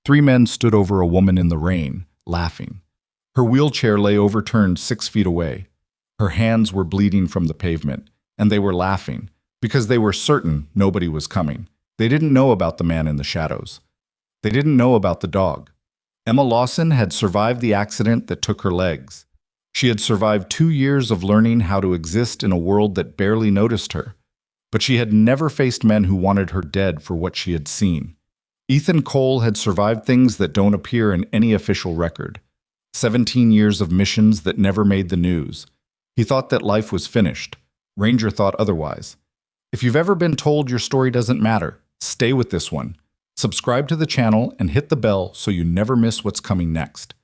Three men stood over a woman in the rain, laughing. Her wheelchair lay overturned 6 feet away. Her hands were bleeding from the pavement, and they were laughing, because they were certain nobody was coming. They didn't know about the man in the shadows. They didn't know about the dog. Emma Lawson had survived the accident that took her legs. She had survived 2 years of learning how to exist in a world that barely noticed her. But she had never faced men who wanted her dead for what she had seen. Ethan Cole had survived things that don't appear in any official record. 17 years of missions that never made the news. He thought that life was finished. Ranger thought otherwise. If you've ever been told your story doesn't matter, stay with this one. Subscribe to the channel and hit the bell so you never miss what's coming next.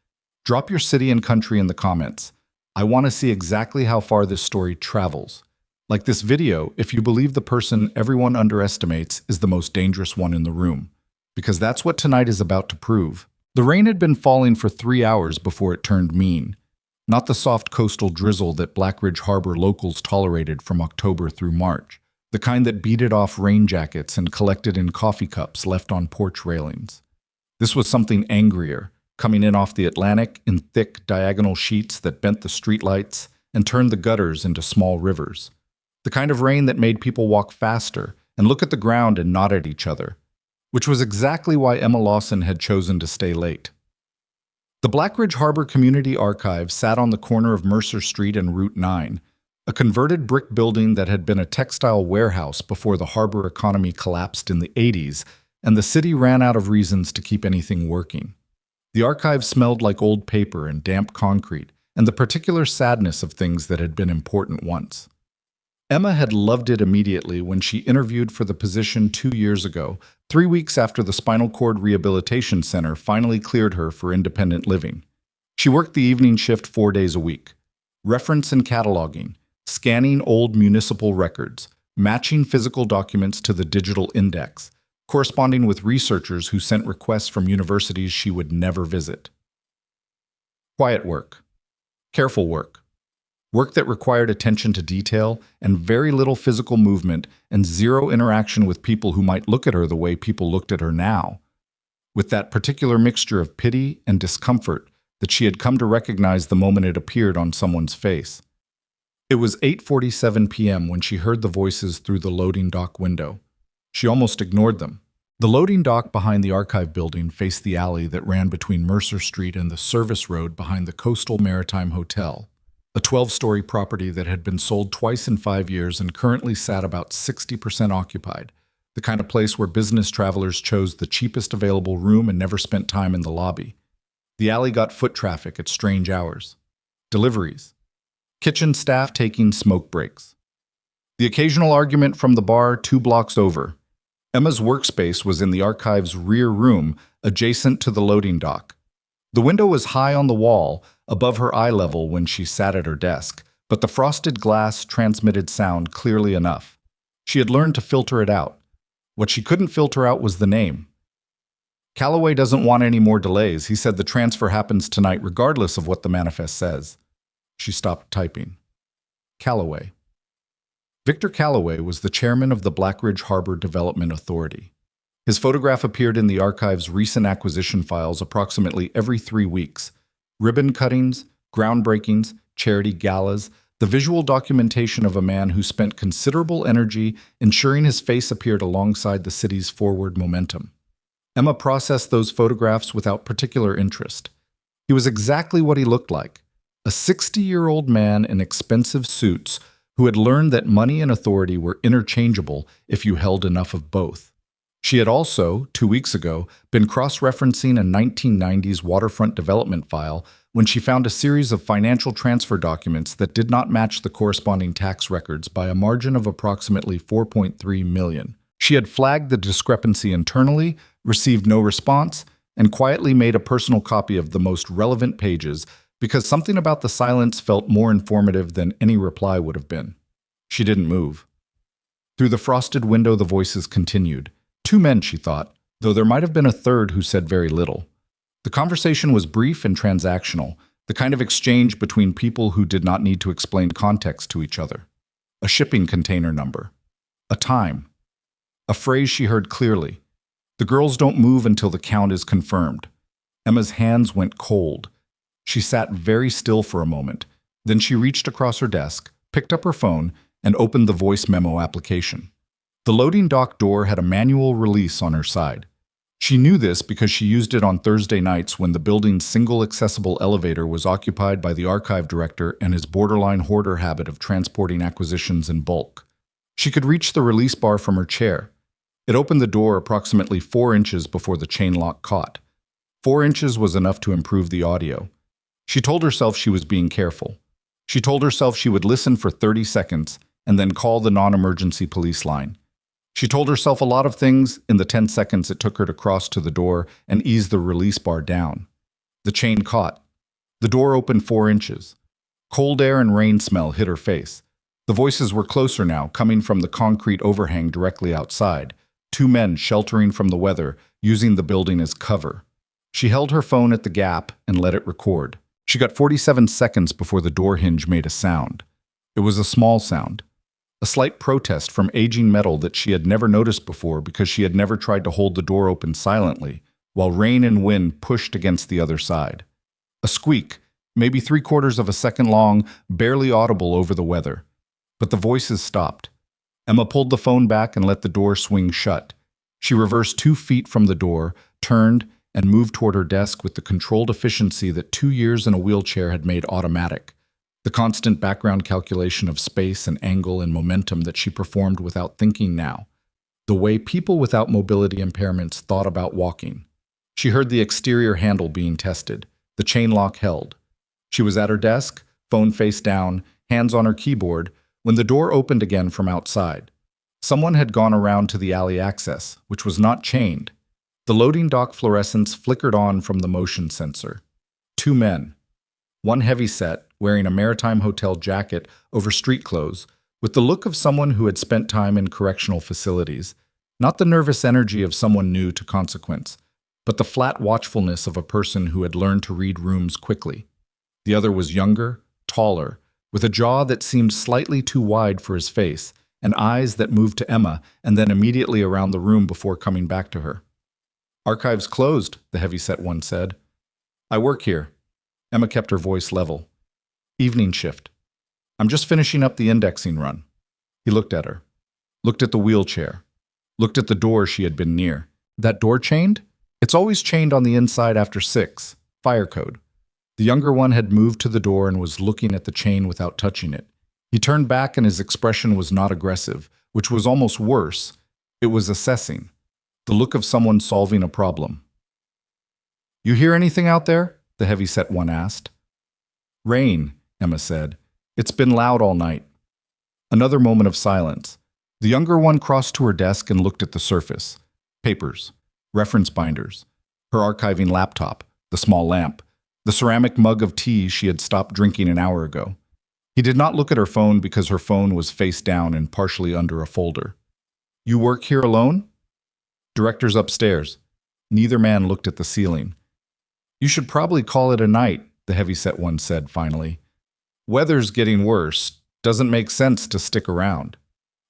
Drop your city and country in the comments. I want to see exactly how far this story travels. Like this video, if you believe the person everyone underestimates is the most dangerous one in the room. Because that's what tonight is about to prove. The rain had been falling for 3 hours before it turned mean. Not the soft coastal drizzle that Blackridge Harbor locals tolerated from October through March. The kind that beaded off rain jackets and collected in coffee cups left on porch railings. This was something angrier, coming in off the Atlantic in thick, diagonal sheets that bent the streetlights and turned the gutters into small rivers. The kind of rain that made people walk faster and look at the ground and nod at each other, which was exactly why Emma Lawson had chosen to stay late. The Blackridge Harbor Community Archive sat on the corner of Mercer Street and Route 9, a converted brick building that had been a textile warehouse before the harbor economy collapsed in the 80s and the city ran out of reasons to keep anything working. The archive smelled like old paper and damp concrete and the particular sadness of things that had been important once. Emma had loved it immediately when she interviewed for the position 2 years ago, 3 weeks after the Spinal Cord Rehabilitation Center finally cleared her for independent living. She worked the evening shift 4 days a week. Reference and cataloging, scanning old municipal records, matching physical documents to the digital index, corresponding with researchers who sent requests from universities she would never visit. Quiet work. Careful work. Work that required attention to detail and very little physical movement and zero interaction with people who might look at her the way people looked at her now, with that particular mixture of pity and discomfort that she had come to recognize the moment it appeared on someone's face. It was 8:47 p.m. when she heard the voices through the loading dock window. She almost ignored them. The loading dock behind the archive building faced the alley that ran between Mercer Street and the service road behind the Coastal Maritime Hotel, a 12-story property that had been sold twice in 5 years and currently sat about 60% occupied, the kind of place where business travelers chose the cheapest available room and never spent time in the lobby. The alley got foot traffic at strange hours. Deliveries. Kitchen staff taking smoke breaks. The occasional argument from the bar 2 blocks over. Emma's workspace was in the archive's rear room, adjacent to the loading dock. The window was high on the wall, above her eye level when she sat at her desk, but the frosted glass transmitted sound clearly enough. She had learned to filter it out. What she couldn't filter out was the name. Calloway doesn't want any more delays. He said the transfer happens tonight regardless of what the manifest says. She stopped typing. Calloway. Victor Calloway was the chairman of the Blackridge Harbor Development Authority. His photograph appeared in the archive's recent acquisition files approximately every 3 weeks. Ribbon cuttings, groundbreakings, charity galas, the visual documentation of a man who spent considerable energy ensuring his face appeared alongside the city's forward momentum. Emma processed those photographs without particular interest. He was exactly what he looked like, a 60-year-old man in expensive suits who had learned that money and authority were interchangeable if you held enough of both. She had also, 2 weeks ago, been cross-referencing a 1990s waterfront development file when she found a series of financial transfer documents that did not match the corresponding tax records by a margin of approximately $4.3 million. She had flagged the discrepancy internally, received no response, and quietly made a personal copy of the most relevant pages because something about the silence felt more informative than any reply would have been. She didn't move. Through the frosted window, the voices continued. 2 men, she thought, though there might have been a third who said very little. The conversation was brief and transactional, the kind of exchange between people who did not need to explain context to each other. A shipping container number. A time. A phrase she heard clearly. The girls don't move until the count is confirmed. Emma's hands went cold. She sat very still for a moment. Then she reached across her desk, picked up her phone, and opened the voice memo application. The loading dock door had a manual release on her side. She knew this because she used it on Thursday nights when the building's single accessible elevator was occupied by the archive director and his borderline hoarder habit of transporting acquisitions in bulk. She could reach the release bar from her chair. It opened the door approximately 4 inches before the chain lock caught. 4 inches was enough to improve the audio. She told herself she was being careful. She told herself she would listen for 30 seconds and then call the non-emergency police line. She told herself a lot of things in the 10 seconds it took her to cross to the door and ease the release bar down. The chain caught. The door opened 4 inches. Cold air and rain smell hit her face. The voices were closer now, coming from the concrete overhang directly outside. 2 men sheltering from the weather, using the building as cover. She held her phone at the gap and let it record. She got 47 seconds before the door hinge made a sound. It was a small sound. A slight protest from aging metal that she had never noticed before because she had never tried to hold the door open silently, while rain and wind pushed against the other side. A squeak, maybe 3/4 of a second long, barely audible over the weather. But the voices stopped. Emma pulled the phone back and let the door swing shut. She reversed 2 feet from the door, turned, and moved toward her desk with the controlled efficiency that 2 years in a wheelchair had made automatic. The constant background calculation of space and angle and momentum that she performed without thinking now. The way people without mobility impairments thought about walking. She heard the exterior handle being tested. The chain lock held. She was at her desk, phone face down, hands on her keyboard, when the door opened again from outside. Someone had gone around to the alley access, which was not chained. The loading dock fluorescence flickered on from the motion sensor. 2 men. One heavy-set, wearing a maritime hotel jacket over street clothes, with the look of someone who had spent time in correctional facilities, not the nervous energy of someone new to consequence, but the flat watchfulness of a person who had learned to read rooms quickly. The other was younger, taller, with a jaw that seemed slightly too wide for his face, and eyes that moved to Emma and then immediately around the room before coming back to her. "Archives closed," the heavy-set one said. "I work here." Emma kept her voice level. "Evening shift. I'm just finishing up the indexing run." He looked at her, looked at the wheelchair, looked at the door she had been near. "That door chained? It's always chained on the inside after 6. Fire code." The younger one had moved to the door and was looking at the chain without touching it. He turned back and his expression was not aggressive, which was almost worse. It was assessing. The look of someone solving a problem. "You hear anything out there?" the heavy-set one asked. "Rain," Emma said. "It's been loud all night." Another moment of silence. The younger one crossed to her desk and looked at the surface. Papers, reference binders, her archiving laptop, the small lamp, the ceramic mug of tea she had stopped drinking an hour ago. He did not look at her phone because her phone was face down and partially under a folder. "You work here alone?" "Director's upstairs." Neither man looked at the ceiling. "You should probably call it a night," the heavy-set one said finally. "Weather's getting worse. Doesn't make sense to stick around."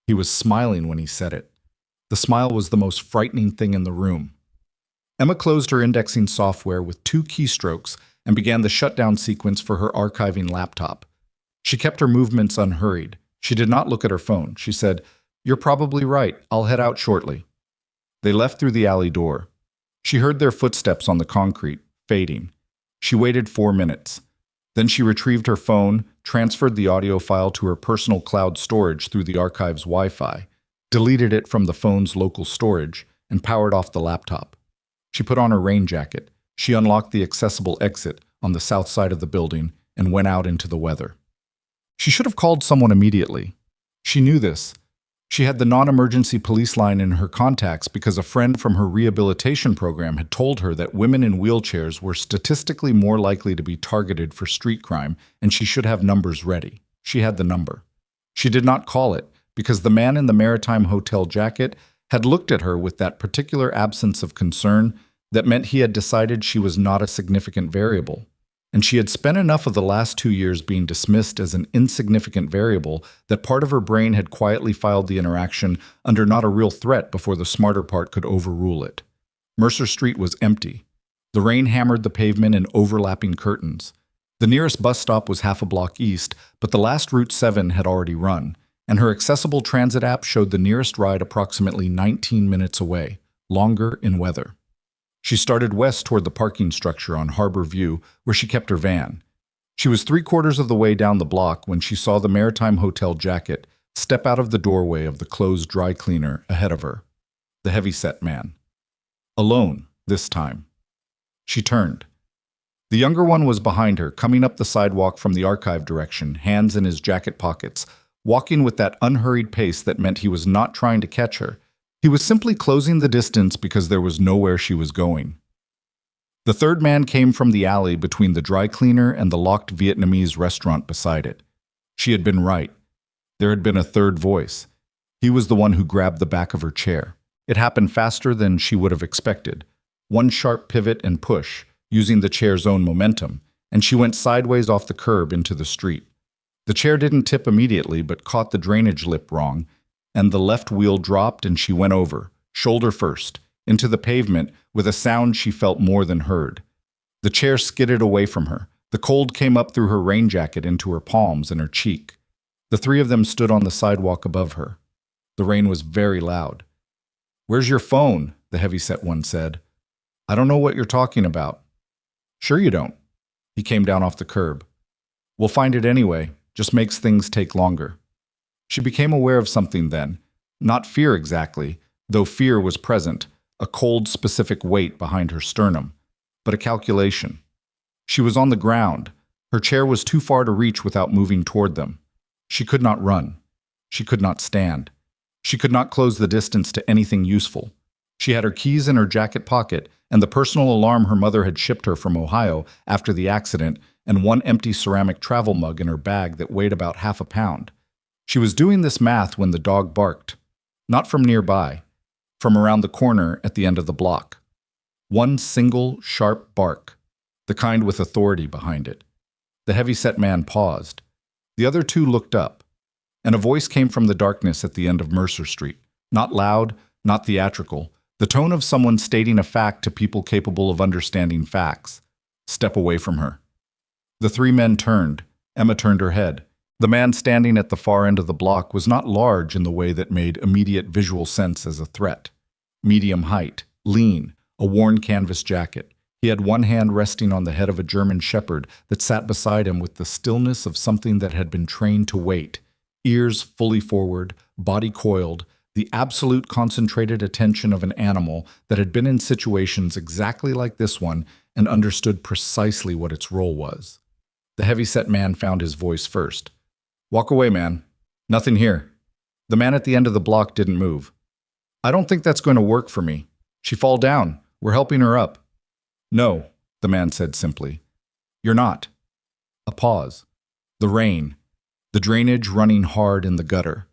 He was smiling when he said it. The smile was the most frightening thing in the room. Emma closed her indexing software with 2 keystrokes and began the shutdown sequence for her archiving laptop. She kept her movements unhurried. She did not look at her phone. She said, "You're probably right. I'll head out shortly." They left through the alley door. She heard their footsteps on the concrete, fading. She waited 4 minutes. Then she retrieved her phone, transferred the audio file to her personal cloud storage through the archive's Wi-Fi, deleted it from the phone's local storage, and powered off the laptop. She put on her rain jacket. She unlocked the accessible exit on the south side of the building and went out into the weather. She should have called someone immediately. She knew this. She had the non-emergency police line in her contacts because a friend from her rehabilitation program had told her that women in wheelchairs were statistically more likely to be targeted for street crime, and she should have numbers ready. She had the number. She did not call it because the man in the maritime hotel jacket had looked at her with that particular absence of concern that meant he had decided she was not a significant variable. And she had spent enough of the last 2 years being dismissed as an insignificant variable that part of her brain had quietly filed the interaction under not a real threat before the smarter part could overrule it. Mercer Street was empty. The rain hammered the pavement in overlapping curtains. The nearest bus stop was half a block east, but the last Route 7 had already run, and her accessible transit app showed the nearest ride approximately 19 minutes away, longer in weather. She started west toward the parking structure on Harbor View, where she kept her van. She was 3/4 of the way down the block when she saw the Maritime Hotel jacket step out of the doorway of the closed dry cleaner ahead of her. The heavy-set man. Alone, this time. She turned. The younger one was behind her, coming up the sidewalk from the archive direction, hands in his jacket pockets, walking with that unhurried pace that meant he was not trying to catch her. He was simply closing the distance because there was nowhere she was going. The third man came from the alley between the dry cleaner and the locked Vietnamese restaurant beside it. She had been right. There had been a third voice. He was the one who grabbed the back of her chair. It happened faster than she would have expected. One sharp pivot and push, using the chair's own momentum, and she went sideways off the curb into the street. The chair didn't tip immediately, but caught the drainage lip wrong, and the left wheel dropped and she went over, shoulder first, into the pavement with a sound she felt more than heard. The chair skidded away from her. The cold came up through her rain jacket into her palms and her cheek. The three of them stood on the sidewalk above her. The rain was very loud. "Where's your phone?" the heavy-set one said. "I don't know what you're talking about." "Sure you don't." He came down off the curb. "We'll find it anyway. Just makes things take longer." She became aware of something then. Not fear exactly, though fear was present, a cold, specific weight behind her sternum, but a calculation. She was on the ground. Her chair was too far to reach without moving toward them. She could not run. She could not stand. She could not close the distance to anything useful. She had her keys in her jacket pocket and the personal alarm her mother had shipped her from Ohio after the accident, and one empty ceramic travel mug in her bag that weighed about half a pound. She was doing this math when the dog barked. Not from nearby, from around the corner at the end of the block. One single, sharp bark, the kind with authority behind it. The heavy-set man paused. The other two looked up, and a voice came from the darkness at the end of Mercer Street. Not loud, not theatrical, the tone of someone stating a fact to people capable of understanding facts. "Step away from her." The three men turned. Emma turned her head. The man standing at the far end of the block was not large in the way that made immediate visual sense as a threat. Medium height, lean, a worn canvas jacket. He had one hand resting on the head of a German shepherd that sat beside him with the stillness of something that had been trained to wait. Ears fully forward, body coiled, the absolute concentrated attention of an animal that had been in situations exactly like this one and understood precisely what its role was. The heavy-set man found his voice first. "Walk away, man. Nothing here." The man at the end of the block didn't move. "I don't think that's going to work for me. She fall down. We're helping her up." "No," the man said simply. "You're not." A pause. The rain. The drainage running hard in the gutter.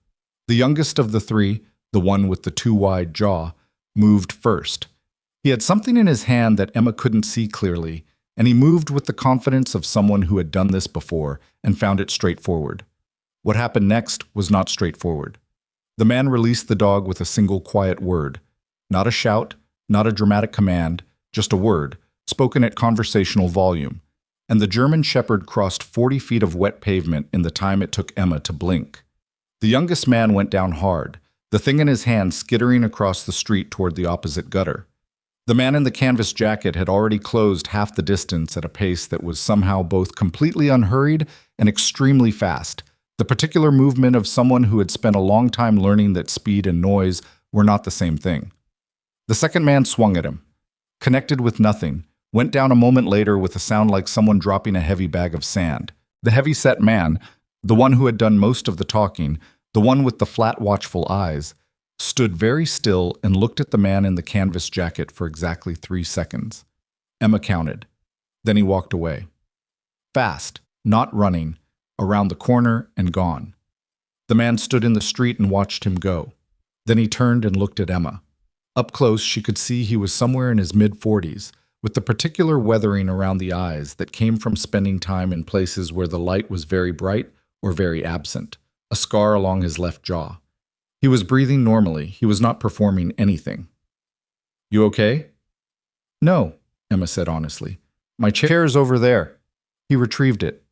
The youngest of the three, the one with the too wide jaw, moved first. He had something in his hand that Emma couldn't see clearly, and he moved with the confidence of someone who had done this before and found it straightforward. What happened next was not straightforward. The man released the dog with a single quiet word. Not a shout, not a dramatic command, just a word, spoken at conversational volume. And the German shepherd crossed 40 feet of wet pavement in the time it took Emma to blink. The youngest man went down hard, the thing in his hand skittering across the street toward the opposite gutter. The man in the canvas jacket had already closed half the distance at a pace that was somehow both completely unhurried and extremely fast, the particular movement of someone who had spent a long time learning that speed and noise were not the same thing. The second man swung at him, connected with nothing, went down a moment later with a sound like someone dropping a heavy bag of sand. The heavy-set man, the one who had done most of the talking, the one with the flat, watchful eyes, stood very still and looked at the man in the canvas jacket for exactly 3 seconds. Emma counted. Then he walked away. Fast, not running, around the corner and gone. The man stood in the street and watched him go. Then he turned and looked at Emma. Up close, she could see he was somewhere in his mid-40s, with the particular weathering around the eyes that came from spending time in places where the light was very bright or very absent, a scar along his left jaw. He was breathing normally. He was not performing anything. "You okay?" No, Emma said honestly. My chair is over there. He retrieved it,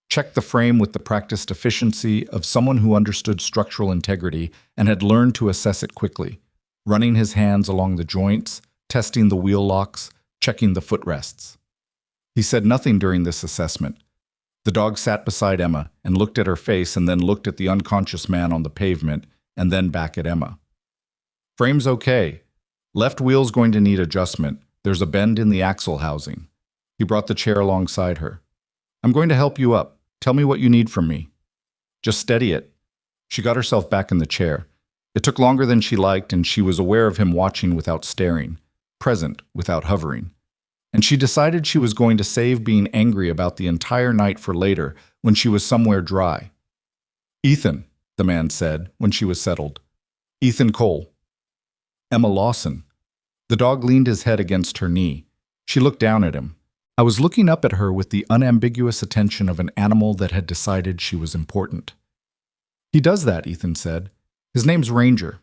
checked the frame with the practiced efficiency of someone who understood structural integrity and had learned to assess it quickly, running his hands along the joints, testing the wheel locks, checking the footrests. He said nothing during this assessment. The dog sat beside Emma and looked at her face and then looked at the unconscious man on the pavement and then back at Emma. Frame's okay. Left wheel's going to need adjustment. There's a bend in the axle housing. He brought the chair alongside her. I'm going to help you up. Tell me what you need from me. Just steady it. She got herself back in the chair. It took longer than she liked, and she was aware of him watching without staring, present without hovering. And she decided she was going to save being angry about the entire night for later when she was somewhere dry. Ethan, the man said when she was settled. Ethan Cole. Emma Lawson. The dog leaned his head against her knee. She looked down at him. I was looking up at her with the unambiguous attention of an animal that had decided she was important. He does that, Ethan said. His name's Ranger.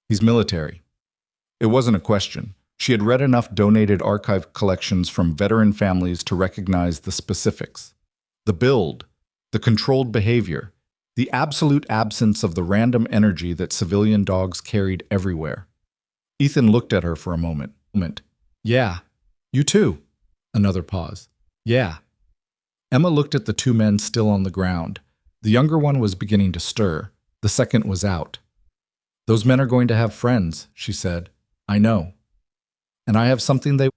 He's military. It wasn't a question. She had read enough donated archive collections from veteran families to recognize the specifics. The build, the controlled behavior, the absolute absence of the random energy that civilian dogs carried everywhere. Ethan looked at her for a moment. Yeah, you too. Another pause. Yeah. Emma looked at the two men still on the ground. The younger one was beginning to stir. The second was out. Those men are going to have friends, she said. I know. And I have something they...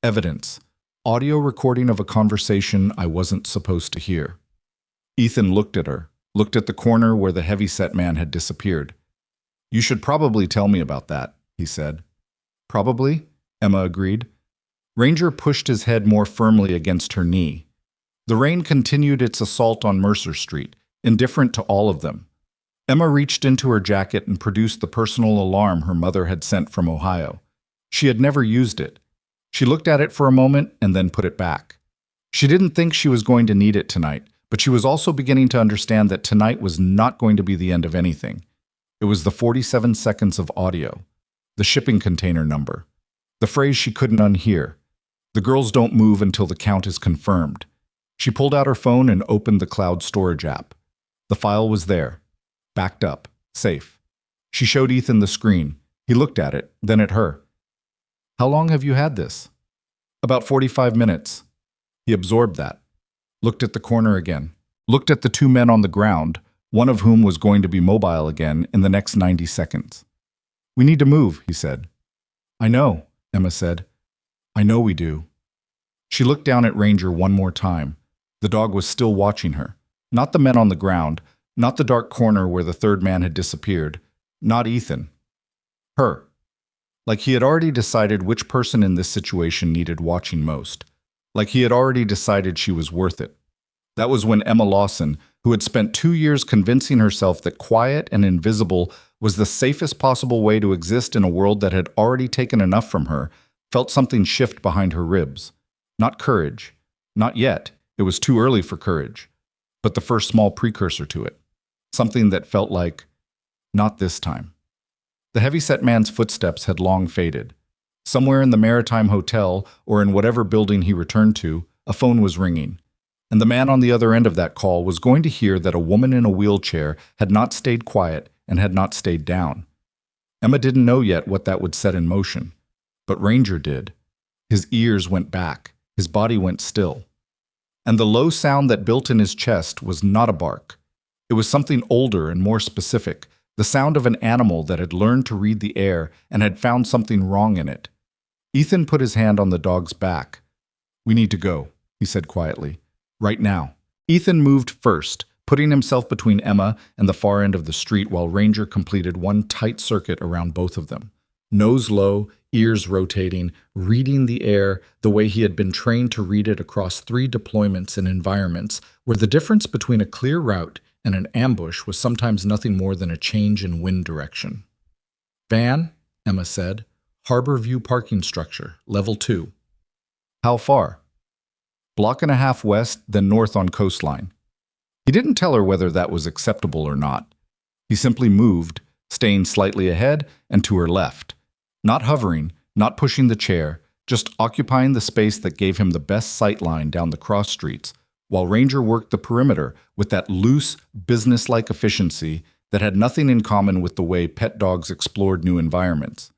Evidence. Audio recording of a conversation I wasn't supposed to hear. Ethan looked at her, looked at the corner where the heavy-set man had disappeared. You should probably tell me about that, he said. Probably, Emma agreed. Ranger pushed his head more firmly against her knee. The rain continued its assault on Mercer Street, indifferent to all of them. Emma reached into her jacket and produced the personal alarm her mother had sent from Ohio. She had never used it. She looked at it for a moment and then put it back. She didn't think she was going to need it tonight, but she was also beginning to understand that tonight was not going to be the end of anything. It was the 47 seconds of audio, the shipping container number, the phrase she couldn't unhear. The girls don't move until the count is confirmed. She pulled out her phone and opened the cloud storage app. The file was there, backed up, safe. She showed Ethan the screen. He looked at it, then at her. How long have you had this? About 45 minutes. He absorbed that, looked at the corner again, looked at the two men on the ground, one of whom was going to be mobile again in the next 90 seconds. We need to move, he said. I know, Emma said. I know we do. She looked down at Ranger one more time. The dog was still watching her. Not the men on the ground, not the dark corner where the third man had disappeared, not Ethan. Her. Like he had already decided which person in this situation needed watching most. Like he had already decided she was worth it. That was when Emma Lawson, who had spent 2 years convincing herself that quiet and invisible was the safest possible way to exist in a world that had already taken enough from her, felt something shift behind her ribs. Not courage. Not yet. It was too early for courage. But the first small precursor to it. Something that felt like, not this time. The heavy-set man's footsteps had long faded. Somewhere in the Maritime Hotel, or in whatever building he returned to, a phone was ringing. And the man on the other end of that call was going to hear that a woman in a wheelchair had not stayed quiet and had not stayed down. Emma didn't know yet what that would set in motion. But Ranger did. His ears went back. His body went still. And the low sound that built in his chest was not a bark. It was something older and more specific, the sound of an animal that had learned to read the air and had found something wrong in it. Ethan put his hand on the dog's back. We need to go, he said quietly. Right now. Ethan moved first, putting himself between Emma and the far end of the street while Ranger completed one tight circuit around both of them. Nose low, ears rotating, reading the air the way he had been trained to read it across 3 deployments and environments where the difference between a clear route and an ambush was sometimes nothing more than a change in wind direction. Van, Emma said. Harbor View parking structure, level 2. How far? Block and a half west, then north on coastline. He didn't tell her whether that was acceptable or not. He simply moved, staying slightly ahead and to her left. Not hovering, not pushing the chair, just occupying the space that gave him the best sight line down the cross streets, while Ranger worked the perimeter with that loose, business-like efficiency that had nothing in common with the way pet dogs explored new environments.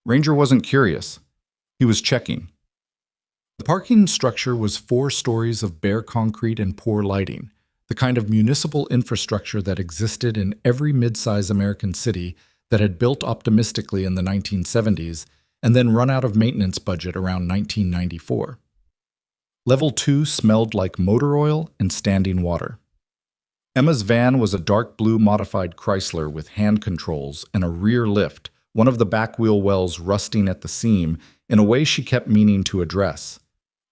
Ranger wasn't curious. He was checking. The parking structure was 4 stories of bare concrete and poor lighting, the kind of municipal infrastructure that existed in every mid-size American city that had built optimistically in the 1970s and then run out of maintenance budget around 1994. Level 2 smelled like motor oil and standing water. Emma's van was a dark blue modified Chrysler with hand controls and a rear lift, one of the back wheel wells rusting at the seam in a way she kept meaning to address.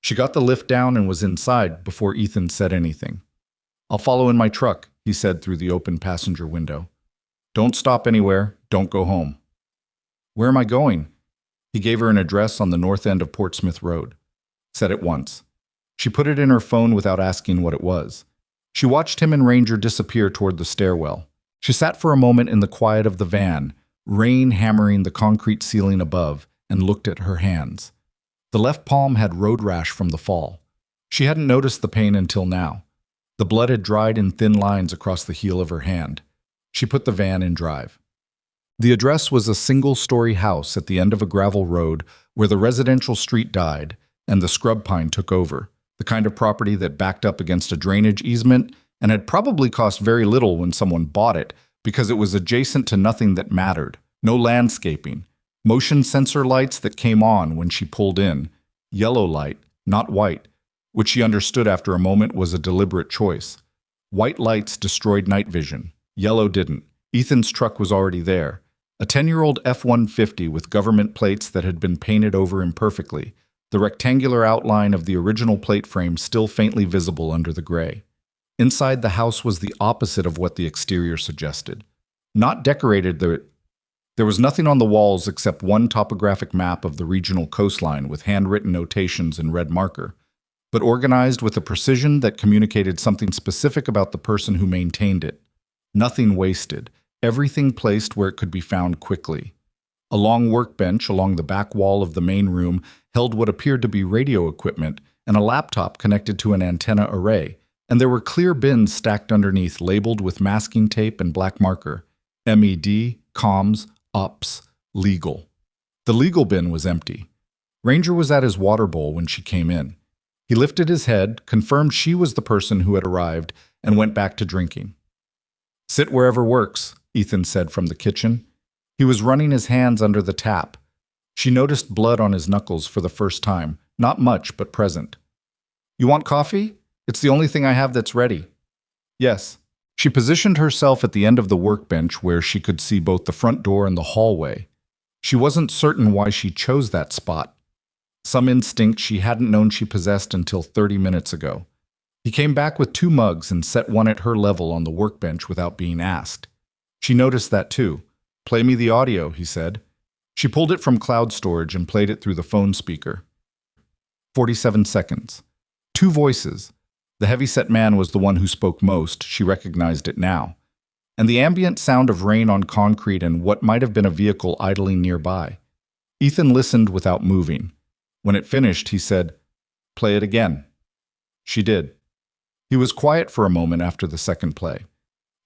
She got the lift down and was inside before Ethan said anything. "I'll follow in my truck," he said through the open passenger window. "Don't stop anywhere. Don't go home." "Where am I going?" He gave her an address on the north end of Portsmouth Road. Said it once. She put it in her phone without asking what it was. She watched him and Ranger disappear toward the stairwell. She sat for a moment in the quiet of the van, rain hammering the concrete ceiling above, and looked at her hands. The left palm had road rash from the fall. She hadn't noticed the pain until now. The blood had dried in thin lines across the heel of her hand. She put the van in drive. The address was a single-story house at the end of a gravel road where the residential street died and the scrub pine took over, the kind of property that backed up against a drainage easement and had probably cost very little when someone bought it because it was adjacent to nothing that mattered, no landscaping, motion sensor lights that came on when she pulled in, yellow light, not white, which she understood after a moment was a deliberate choice. White lights destroyed night vision. Yellow didn't. Ethan's truck was already there. A 10-year-old F-150 with government plates that had been painted over imperfectly, the rectangular outline of the original plate frame still faintly visible under the gray. Inside the house was the opposite of what the exterior suggested. Not decorated, there was nothing on the walls except one topographic map of the regional coastline with handwritten notations in red marker, but organized with a precision that communicated something specific about the person who maintained it. Nothing wasted, everything placed where it could be found quickly. A long workbench along the back wall of the main room held what appeared to be radio equipment and a laptop connected to an antenna array, and there were clear bins stacked underneath labeled with masking tape and black marker. MED, comms, ops, legal. The legal bin was empty. Ranger was at his water bowl when she came in. He lifted his head, confirmed she was the person who had arrived, and went back to drinking. "Sit wherever works," Ethan said from the kitchen. He was running his hands under the tap. She noticed blood on his knuckles for the first time, not much, but present. "You want coffee? It's the only thing I have that's ready." "Yes." She positioned herself at the end of the workbench where she could see both the front door and the hallway. She wasn't certain why she chose that spot. Some instinct she hadn't known she possessed until 30 minutes ago. He came back with 2 mugs and set one at her level on the workbench without being asked. She noticed that too. "Play me the audio," he said. She pulled it from cloud storage and played it through the phone speaker. 47 seconds. 2 voices. The heavy-set man was the one who spoke most. She recognized it now. And the ambient sound of rain on concrete and what might have been a vehicle idling nearby. Ethan listened without moving. When it finished, he said, "Play it again." She did. He was quiet for a moment after the second play.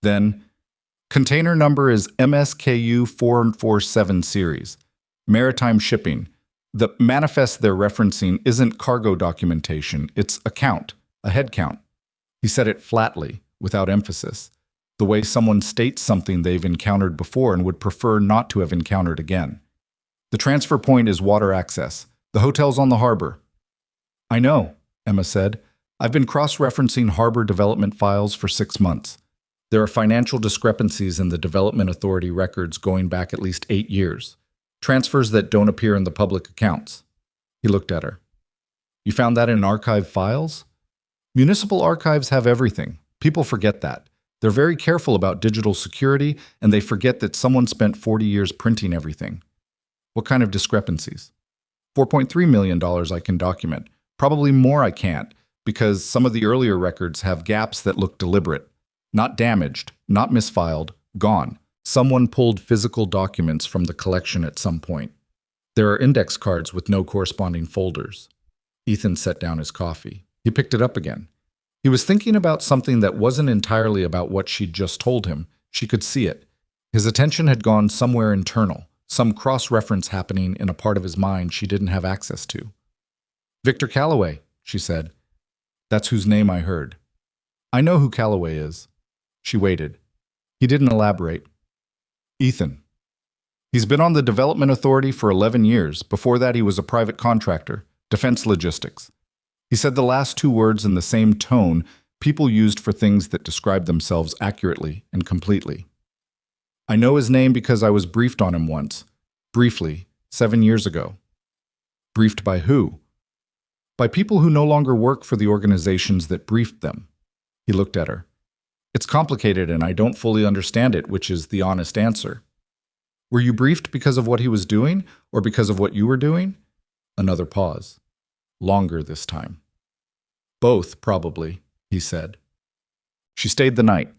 Then, "Container number is MSKU 447 series. Maritime shipping. The manifest they're referencing isn't cargo documentation, it's a count, a head count." He said it flatly, without emphasis, the way someone states something they've encountered before and would prefer not to have encountered again. "The transfer point is water access. The hotel's on the harbor." "I know," Emma said. "I've been cross-referencing harbor development files for 6 months. There are financial discrepancies in the Development Authority records going back at least 8 years. Transfers that don't appear in the public accounts." He looked at her. "You found that in archive files?" "Municipal archives have everything. People forget that. They're very careful about digital security, and they forget that someone spent 40 years printing everything." "What kind of discrepancies?" $4.3 million I can document. Probably more I can't, because some of the earlier records have gaps that look deliberate. Not damaged, not misfiled, gone. Someone pulled physical documents from the collection at some point. There are index cards with no corresponding folders. Ethan set down his coffee. He picked it up again. He was thinking about something that wasn't entirely about what she'd just told him. She could see it. His attention had gone somewhere internal, some cross-reference happening in a part of his mind she didn't have access to. "Victor Calloway," she said. "That's whose name I heard." "I know who Calloway is." She waited. He didn't elaborate. "Ethan. He's been on the Development Authority for 11 years. Before that, he was a private contractor, defense logistics." He said the last two words in the same tone people used for things that describe themselves accurately and completely. "I know his name because I was briefed on him once. Briefly, 7 years ago." "Briefed by who?" "By people who no longer work for the organizations that briefed them." He looked at her. "It's complicated and I don't fully understand it, which is the honest answer." "Were you briefed because of what he was doing or because of what you were doing?" Another pause. Longer this time. "Both, probably," he said. She stayed the night.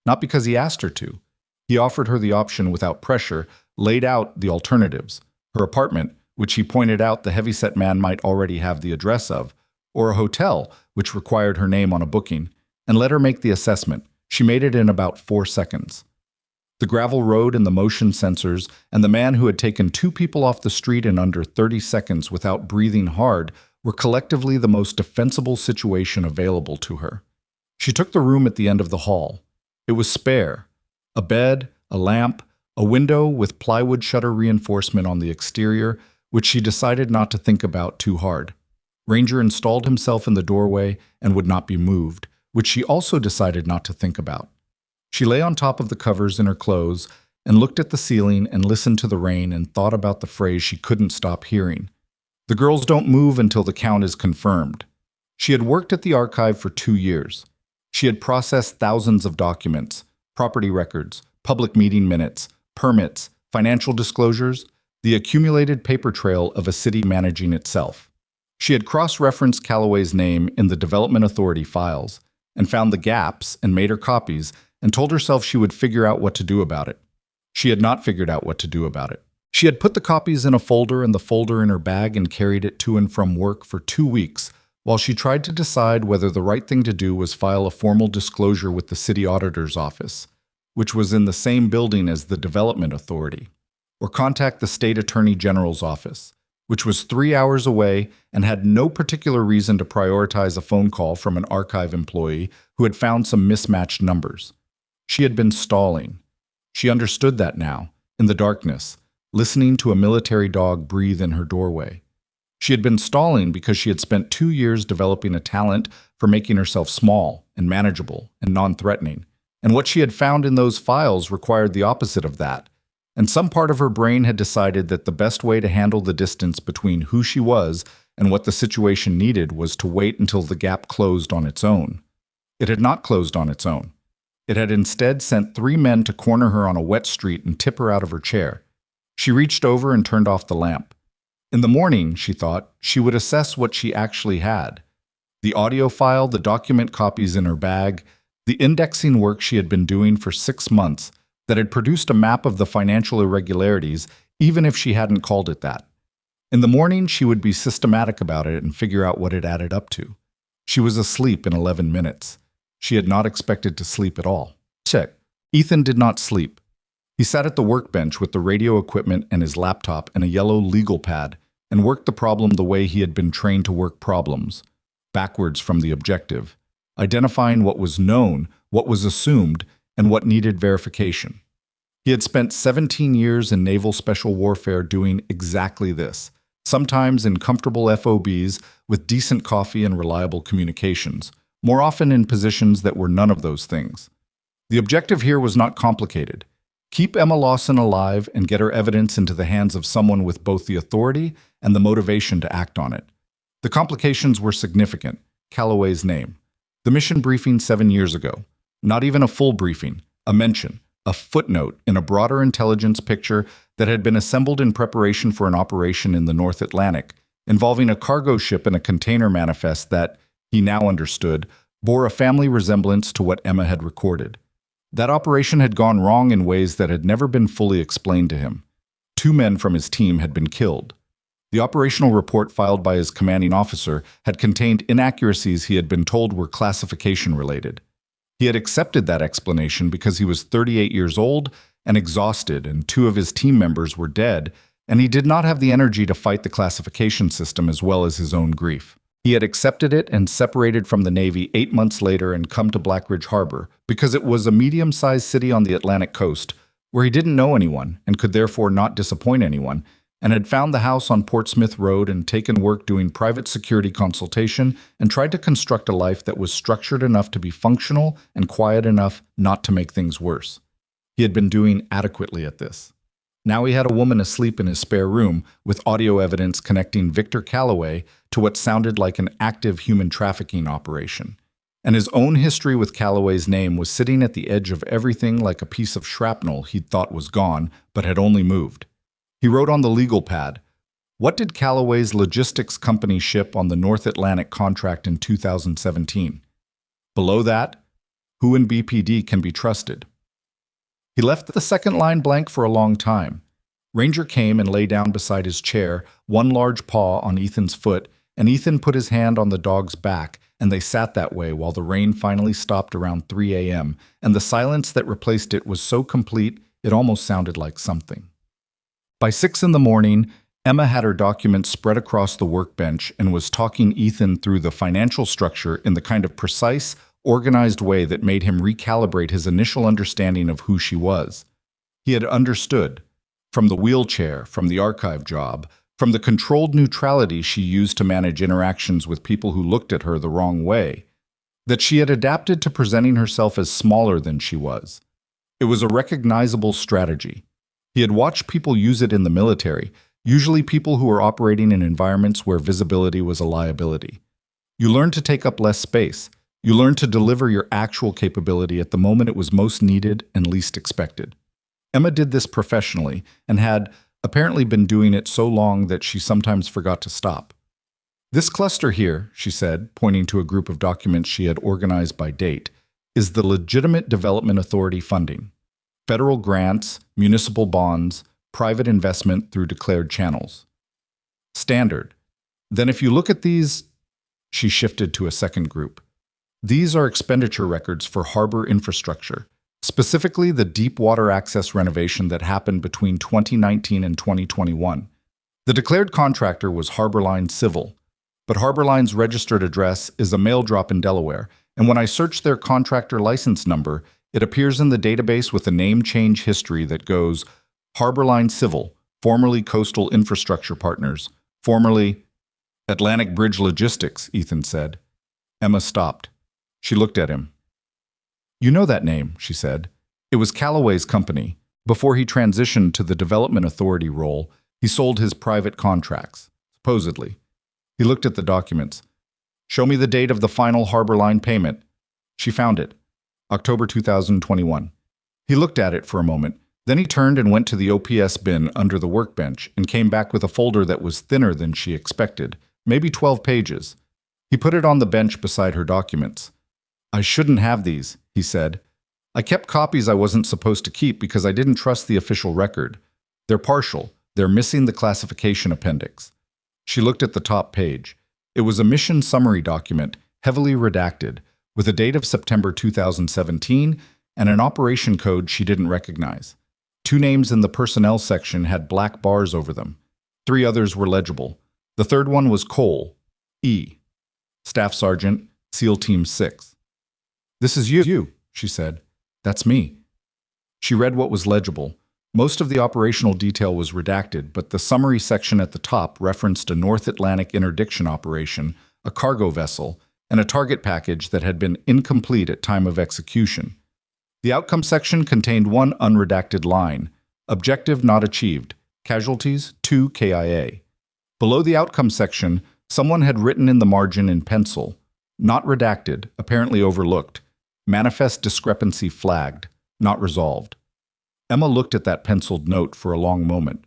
Not because he asked her to. He offered her the option without pressure, laid out the alternatives. Her apartment, which he pointed out the heavyset man might already have the address of, or a hotel, which required her name on a booking, and let her make the assessment. She made it in about 4 seconds. The gravel road and the motion sensors, and the man who had taken 2 people off the street in under 30 seconds without breathing hard were collectively the most defensible situation available to her. She took the room at the end of the hall. It was spare. A bed, a lamp, a window with plywood shutter reinforcement on the exterior, which she decided not to think about too hard. Ranger installed himself in the doorway and would not be moved, which she also decided not to think about. She lay on top of the covers in her clothes and looked at the ceiling and listened to the rain and thought about the phrase she couldn't stop hearing. "The girls don't move until the count is confirmed." She had worked at the archive for 2 years. She had processed thousands of documents, property records, public meeting minutes, permits, financial disclosures, the accumulated paper trail of a city managing itself. She had cross-referenced Calloway's name in the Development Authority files and found the gaps and made her copies and told herself she would figure out what to do about it. She had not figured out what to do about it. She had put the copies in a folder and the folder in her bag and carried it to and from work for 2 weeks while she tried to decide whether the right thing to do was file a formal disclosure with the city auditor's office, which was in the same building as the Development Authority, or contact the state attorney general's office, which was 3 hours away and had no particular reason to prioritize a phone call from an archive employee who had found some mismatched numbers. She had been stalling. She understood that now, in the darkness, listening to a military dog breathe in her doorway. She had been stalling because she had spent 2 years developing a talent for making herself small and manageable and non-threatening, and what she had found in those files required the opposite of that. And some part of her brain had decided that the best way to handle the distance between who she was and what the situation needed was to wait until the gap closed on its own. It had not closed on its own. It had instead sent 3 men to corner her on a wet street and tip her out of her chair. She reached over and turned off the lamp. In the morning, she thought, she would assess what she actually had. The audio file, the document copies in her bag, the indexing work she had been doing for 6 months that had produced a map of the financial irregularities, even if she hadn't called it that. In the morning, she would be systematic about it and figure out what it added up to. She was asleep in 11 minutes. She had not expected to sleep at all. Check. Ethan did not sleep. He sat at the workbench with the radio equipment and his laptop and a yellow legal pad and worked the problem the way he had been trained to work problems, backwards from the objective, identifying what was known, what was assumed, and what needed verification. He had spent 17 years in naval special warfare doing exactly this, sometimes in comfortable FOBs with decent coffee and reliable communications, more often in positions that were none of those things. The objective here was not complicated. Keep Emma Lawson alive and get her evidence into the hands of someone with both the authority and the motivation to act on it. The complications were significant. Calloway's name. The mission briefing 7 years ago. Not even a full briefing, a mention, a footnote in a broader intelligence picture that had been assembled in preparation for an operation in the North Atlantic, involving a cargo ship and a container manifest that, he now understood, bore a family resemblance to what Emma had recorded. That operation had gone wrong in ways that had never been fully explained to him. 2 men from his team had been killed. The operational report filed by his commanding officer had contained inaccuracies he had been told were classification-related. He had accepted that explanation because he was 38 years old and exhausted, and 2 of his team members were dead, and he did not have the energy to fight the classification system as well as his own grief. He had accepted it and separated from the Navy 8 months later and come to Blackridge Harbor because it was a medium-sized city on the Atlantic coast where he didn't know anyone and could therefore not disappoint anyone, and had found the house on Portsmouth Road and taken work doing private security consultation and tried to construct a life that was structured enough to be functional and quiet enough not to make things worse. He had been doing adequately at this. Now he had a woman asleep in his spare room with audio evidence connecting Victor Calloway to what sounded like an active human trafficking operation. And his own history with Calloway's name was sitting at the edge of everything like a piece of shrapnel he'd thought was gone but had only moved. He wrote on the legal pad, "What did Calloway's logistics company ship on the North Atlantic contract in 2017? Below that, who in BPD can be trusted?" He left the second line blank for a long time. Ranger came and lay down beside his chair, one large paw on Ethan's foot, and Ethan put his hand on the dog's back, and they sat that way while the rain finally stopped around 3 a.m., and the silence that replaced it was so complete it almost sounded like something. By 6 in the morning, Emma had her documents spread across the workbench and was talking Ethan through the financial structure in the kind of precise, organized way that made him recalibrate his initial understanding of who she was. He had understood, from the wheelchair, from the archive job, from the controlled neutrality she used to manage interactions with people who looked at her the wrong way, that she had adapted to presenting herself as smaller than she was. It was a recognizable strategy. He had watched people use it in the military, usually people who were operating in environments where visibility was a liability. You learn to take up less space. You learn to deliver your actual capability at the moment it was most needed and least expected. Emma did this professionally and had apparently been doing it so long that she sometimes forgot to stop. "This cluster here," she said, pointing to a group of documents she had organized by date, "is the Legitimate Development Authority funding. Federal grants, municipal bonds, private investment through declared channels. Standard. Then if you look at these," she shifted to a second group. "These are expenditure records for harbor infrastructure, specifically the deep water access renovation that happened between 2019 and 2021. The declared contractor was Harborline Civil, but Harborline's registered address is a mail drop in Delaware, and when I search their contractor license number, it appears in the database with a name change history that goes Harborline Civil, formerly Coastal Infrastructure Partners, formerly Atlantic Bridge Logistics," Ethan said. Emma stopped. She looked at him. "You know that name," she said. "It was Calloway's company. Before he transitioned to the Development Authority role, he sold his private contracts, supposedly." He looked at the documents. "Show me the date of the final Harborline payment." She found it. October 2021. He looked at it for a moment. Then he turned and went to the OPS bin under the workbench and came back with a folder that was thinner than she expected, maybe 12 pages. He put it on the bench beside her documents. "I shouldn't have these," he said. "I kept copies I wasn't supposed to keep because I didn't trust the official record. They're partial. They're missing the classification appendix." She looked at the top page. It was a mission summary document, heavily redacted, with a date of September 2017 and an operation code she didn't recognize. 2 names in the personnel section had black bars over them. 3 others were legible. The third one was Cole, E. Staff Sergeant, SEAL Team 6. "This is you," she said. "That's me." She read what was legible. Most of the operational detail was redacted, but the summary section at the top referenced a North Atlantic interdiction operation, a cargo vessel, and a target package that had been incomplete at time of execution. The outcome section contained one unredacted line, "Objective not achieved. Casualties 2 KIA." Below the outcome section, someone had written in the margin in pencil, "Not redacted, apparently overlooked. Manifest discrepancy flagged, not resolved." Emma looked at that penciled note for a long moment.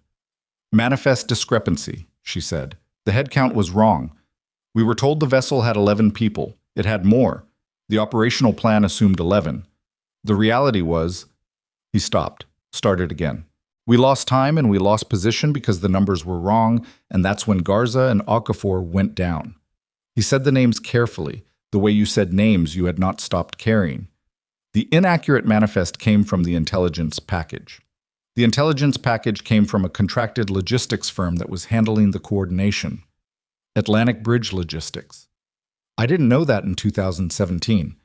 "Manifest discrepancy," she said. "The head count was wrong. We were told the vessel had 11 people. It had more. The operational plan assumed 11. The reality was..." He stopped, started again. We lost time and we lost position because the numbers were wrong, and that's when Garza and Okafor went down. He said the names carefully, the way you said names you had not stopped carrying. The inaccurate manifest came from the intelligence package. The intelligence package came from a contracted logistics firm that was handling the coordination. Atlantic Bridge Logistics. I didn't know that in 2017.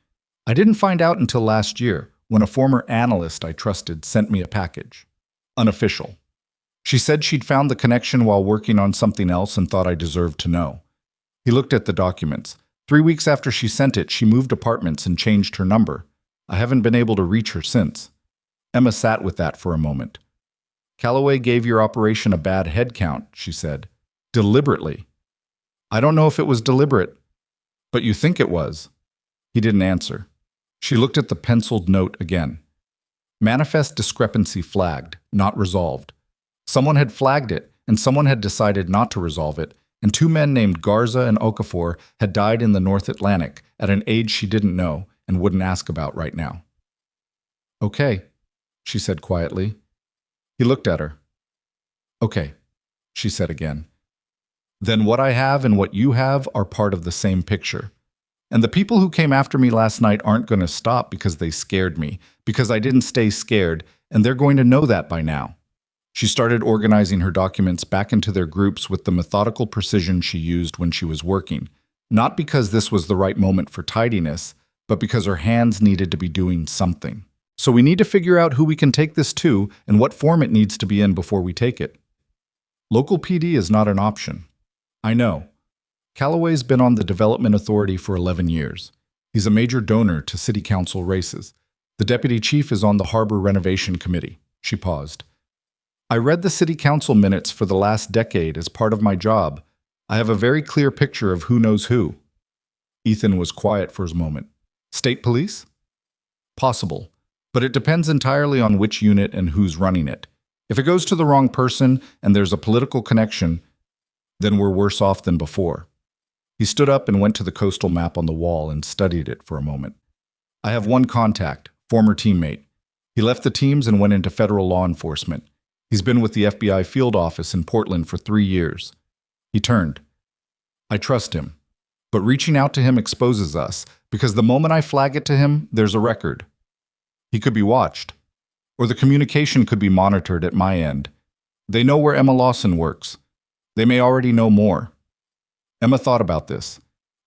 I didn't find out until last year, when a former analyst I trusted sent me a package. Unofficial. She said she'd found the connection while working on something else and thought I deserved to know. He looked at the documents. 3 weeks after she sent it, she moved apartments and changed her number. I haven't been able to reach her since. Emma sat with that for a moment. Calloway gave your operation a bad head count, she said. Deliberately. I don't know if it was deliberate, but you think it was. He didn't answer. She looked at the penciled note again. Manifest discrepancy flagged, not resolved. Someone had flagged it, and someone had decided not to resolve it, and 2 men named Garza and Okafor had died in the North Atlantic at an age she didn't know and wouldn't ask about right now. Okay, she said quietly. He looked at her. Okay, she said again. Then what I have and what you have are part of the same picture. And the people who came after me last night aren't going to stop because they scared me, because I didn't stay scared, and they're going to know that by now. She started organizing her documents back into their groups with the methodical precision she used when she was working, not because this was the right moment for tidiness, but because her hands needed to be doing something. So we need to figure out who we can take this to and what form it needs to be in before we take it. Local PD is not an option. I know. Calloway's been on the Development Authority for 11 years. He's a major donor to city council races. The deputy chief is on the Harbor Renovation Committee. She paused. I read the city council minutes for the last decade as part of my job. I have a very clear picture of who knows who. Ethan was quiet for a moment. State police? Possible, but it depends entirely on which unit and who's running it. If it goes to the wrong person and there's a political connection, then we're worse off than before. He stood up and went to the coastal map on the wall and studied it for a moment. I have one contact, former teammate. He left the teams and went into federal law enforcement. He's been with the FBI field office in Portland for 3 years. He turned. I trust him. But reaching out to him exposes us, because the moment I flag it to him, there's a record. He could be watched. Or the communication could be monitored at my end. They know where Emma Lawson works. They may already know more. Emma thought about this.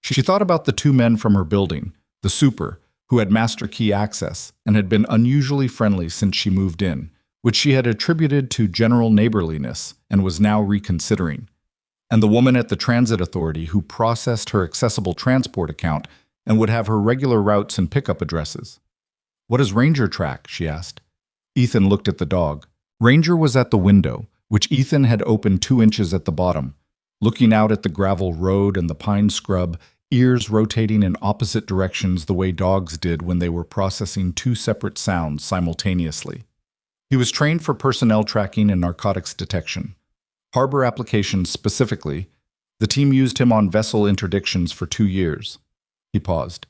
She thought about the 2 men from her building, the super, who had master key access and had been unusually friendly since she moved in, which she had attributed to general neighborliness and was now reconsidering, and the woman at the transit authority who processed her accessible transport account and would have her regular routes and pickup addresses. What does Ranger track? She asked. Ethan looked at the dog. Ranger was at the window, which Ethan had opened 2 inches at the bottom, looking out at the gravel road and the pine scrub, ears rotating in opposite directions the way dogs did when they were processing 2 separate sounds simultaneously. He was trained for personnel tracking and narcotics detection. Harbor applications specifically, the team used him on vessel interdictions for 2 years. He paused.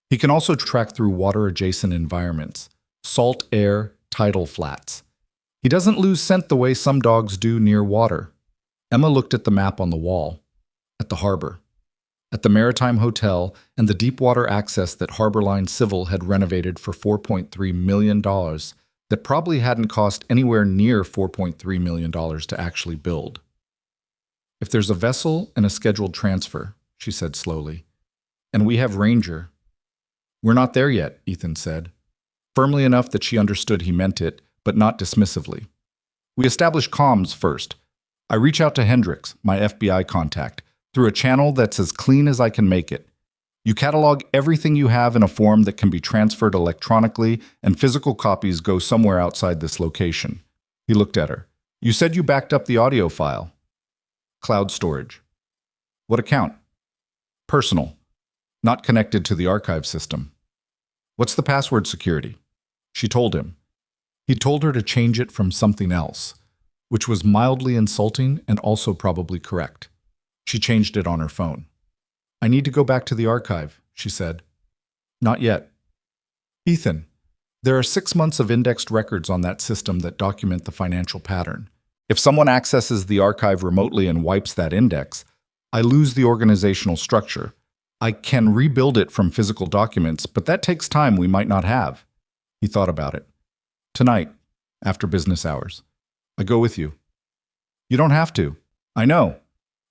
He can also track through water-adjacent environments, salt air, tidal flats. He doesn't lose scent the way some dogs do near water. Emma looked at the map on the wall, at the harbor, at the Maritime Hotel and the deepwater access that Harborline Civil had renovated for $4.3 million that probably hadn't cost anywhere near $4.3 million to actually build. If there's a vessel and a scheduled transfer, she said slowly, and we have Ranger. We're not there yet, Ethan said, firmly enough that she understood he meant it, but not dismissively. We establish comms first. I reach out to Hendricks, my FBI contact, through a channel that's as clean as I can make it. You catalog everything you have in a form that can be transferred electronically, and physical copies go somewhere outside this location. He looked at her. You said you backed up the audio file. Cloud storage. What account? Personal. Not connected to the archive system. What's the password security? She told him. He told her to change it from something else, which was mildly insulting and also probably correct. She changed it on her phone. I need to go back to the archive, she said. Not yet. Ethan, There are 6 months of indexed records on that system that document the financial pattern. If someone accesses the archive remotely and wipes that index, I lose the organizational structure. I can rebuild it from physical documents, but that takes time we might not have. He thought about it. Tonight, after business hours. I go with you. You don't have to. I know.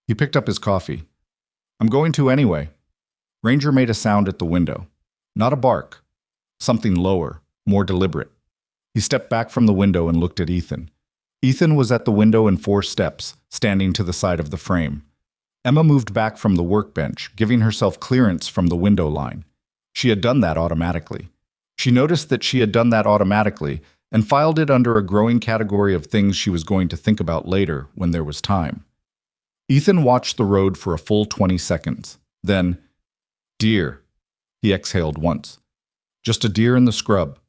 He picked up his coffee. I'm going to anyway. Ranger made a sound at the window. Not a bark. Something lower, more deliberate. He stepped back from the window and looked at Ethan. Ethan was at the window in 4 steps, standing to the side of the frame. Emma moved back from the workbench, giving herself clearance from the window line. She had done that automatically. She noticed that she had done that automatically and filed it under a growing category of things she was going to think about later when there was time. Ethan watched the road for a full 20 seconds. Then, deer. He exhaled once. Just a deer in the scrub.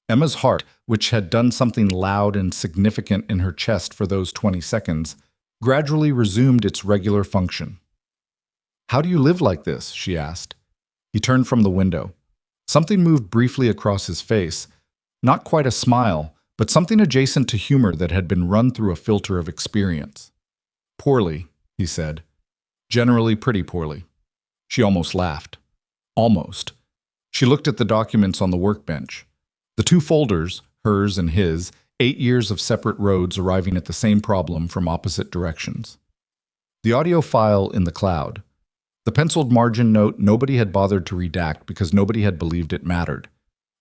Emma's heart, which had done something loud and significant in her chest for those 20 seconds, gradually resumed its regular function. How do you live like this? She asked. He turned from the window. Something moved briefly across his face, not quite a smile, but something adjacent to humor that had been run through a filter of experience. Poorly, he said. Generally pretty poorly. She almost laughed. Almost. She looked at the documents on the workbench. The 2 folders, hers and his, 8 years of separate roads arriving at the same problem from opposite directions. The audio file in the cloud. The penciled margin note nobody had bothered to redact because nobody had believed it mattered.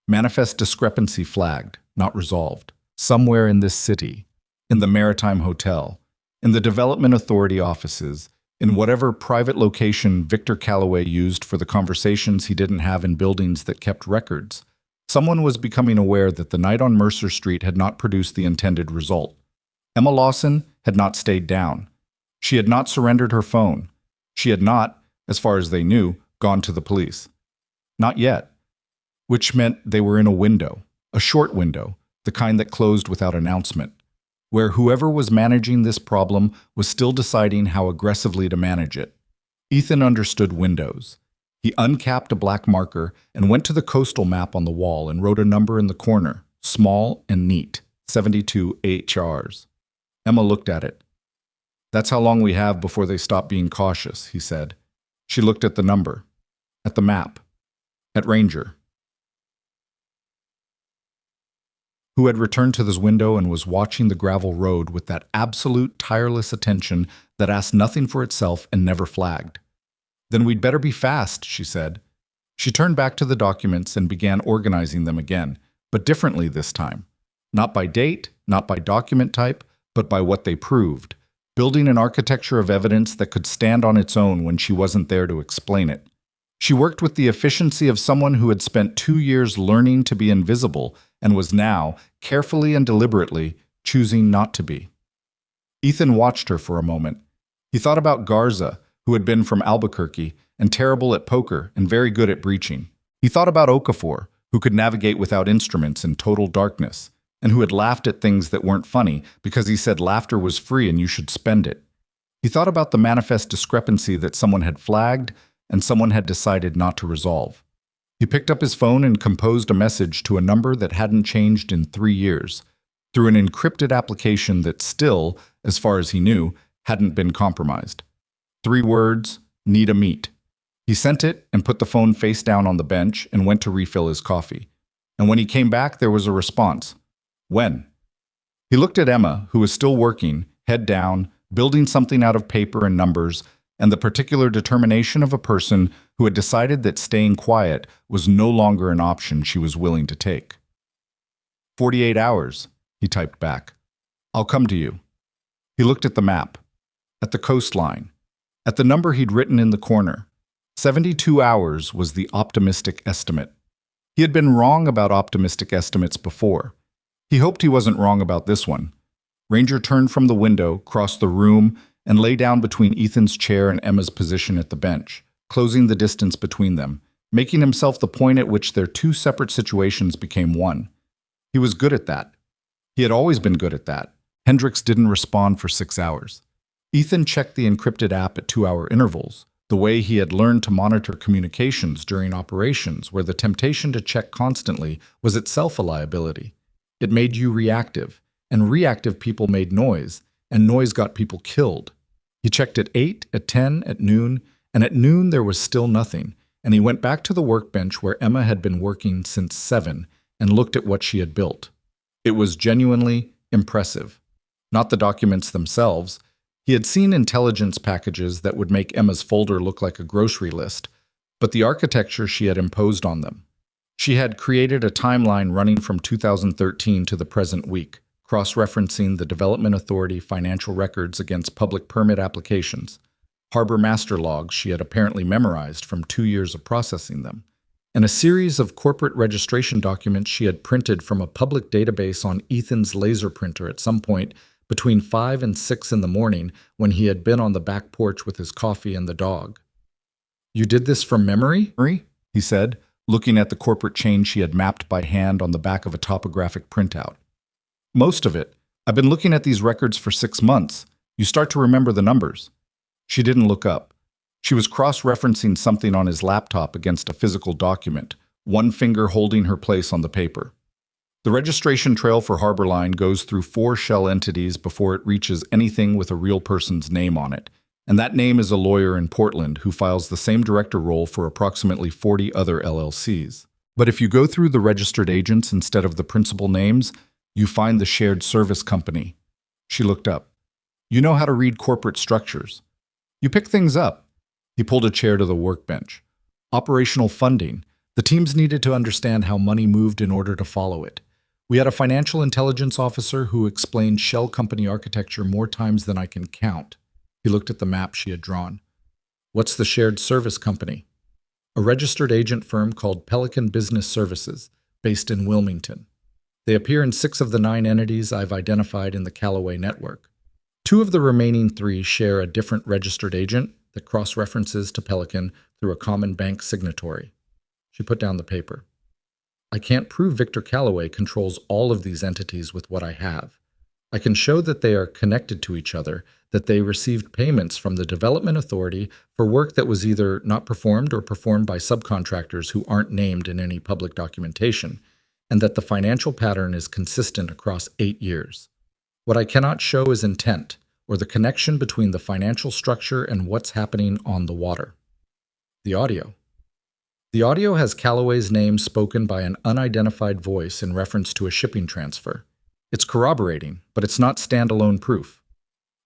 Manifest discrepancy flagged, not resolved. Somewhere in this city, in the Maritime Hotel, in the Development Authority offices, in whatever private location Victor Calloway used for the conversations he didn't have in buildings that kept records, someone was becoming aware that the night on Mercer Street had not produced the intended result. Emma Lawson had not stayed down. She had not surrendered her phone. She had not, as far as they knew, gone to the police. Not yet. Which meant they were in a window, a short window, the kind that closed without announcement, where whoever was managing this problem was still deciding how aggressively to manage it. Ethan understood windows. He uncapped a black marker and went to the coastal map on the wall and wrote a number in the corner, small and neat, 72 HRs. Emma looked at it. That's how long we have before they stop being cautious, he said. She looked at the number, at the map, at Ranger, who had returned to this window and was watching the gravel road with that absolute, tireless attention that asked nothing for itself and never flagged. Then we'd better be fast, she said. She turned back to the documents and began organizing them again, but differently this time. Not by date, not by document type, but by what they proved, building an architecture of evidence that could stand on its own when she wasn't there to explain it. She worked with the efficiency of someone who had spent 2 years learning to be invisible and was now, carefully and deliberately, choosing not to be. Ethan watched her for a moment. He thought about Garza, who had been from Albuquerque and terrible at poker and very good at breaching. He thought about Okafor, who could navigate without instruments in total darkness, and who had laughed at things that weren't funny because he said laughter was free and you should spend it. He thought about the manifest discrepancy that someone had flagged and someone had decided not to resolve. He picked up his phone and composed a message to a number that hadn't changed in 3 years, through an encrypted application that still, as far as he knew, hadn't been compromised. 3 words, need a meet. He sent it and put the phone face down on the bench and went to refill his coffee. And when he came back, there was a response. When? He looked at Emma, who was still working, head down, building something out of paper and numbers, and the particular determination of a person who had decided that staying quiet was no longer an option she was willing to take. 48 hours, he typed back. I'll come to you. He looked at the map, at the coastline, at the number he'd written in the corner. 72 hours was the optimistic estimate. He had been wrong about optimistic estimates before. He hoped he wasn't wrong about this one. Ranger turned from the window, crossed the room, and lay down between Ethan's chair and Emma's position at the bench, closing the distance between them, making himself the point at which their 2 separate situations became one. He was good at that. He had always been good at that. Hendricks didn't respond for 6 hours. Ethan checked the encrypted app at 2-hour intervals, The way he had learned to monitor communications during operations where the temptation to check constantly was itself a liability. It made you reactive, and reactive people made noise, and noise got people killed. He checked at 8, at 10, at noon, and at noon there was still nothing, and he went back to the workbench where Emma had been working since 7 and looked at what she had built. It was genuinely impressive. Not the documents themselves. He had seen intelligence packages that would make Emma's folder look like a grocery list, but the architecture she had imposed on them. She had created a timeline running from 2013 to the present week, cross-referencing the Development Authority financial records against public permit applications, harbor master logs she had apparently memorized from 2 years of processing them, and a series of corporate registration documents she had printed from a public database on Ethan's laser printer at some point between 5 and 6 in the morning when he had been on the back porch with his coffee and the dog. "You did this from memory?" he said, looking at the corporate chain she had mapped by hand on the back of a topographic printout. "Most of it. I've been looking at these records for 6 months. You start to remember the numbers." She didn't look up. She was cross-referencing something on his laptop against a physical document, one finger holding her place on the paper. The registration trail for Harborline goes through 4 shell entities before it reaches anything with a real person's name on it, and that name is a lawyer in Portland who files the same director role for approximately 40 other LLCs. But if you go through the registered agents instead of the principal names, you find the shared service company. She looked up. "You know how to read corporate structures. You pick things up." He pulled a chair to the workbench. "Operational funding. The teams needed to understand how money moved in order to follow it. We had a financial intelligence officer who explained shell company architecture more times than I can count." He looked at the map she had drawn. "What's the shared service company?" "A registered agent firm called Pelican Business Services, based in Wilmington. They appear in 6 of the 9 entities I've identified in the Callaway network. 2 of the remaining 3 share a different registered agent that cross-references to Pelican through a common bank signatory." She put down the paper. "I can't prove Victor Callaway controls all of these entities with what I have. I can show that they are connected to each other, that they received payments from the Development Authority for work that was either not performed or performed by subcontractors who aren't named in any public documentation, and that the financial pattern is consistent across 8 years. What I cannot show is intent, or the connection between the financial structure and what's happening on the water." The audio. "The audio has Callaway's name spoken by an unidentified voice in reference to a shipping transfer. It's corroborating, but it's not standalone proof."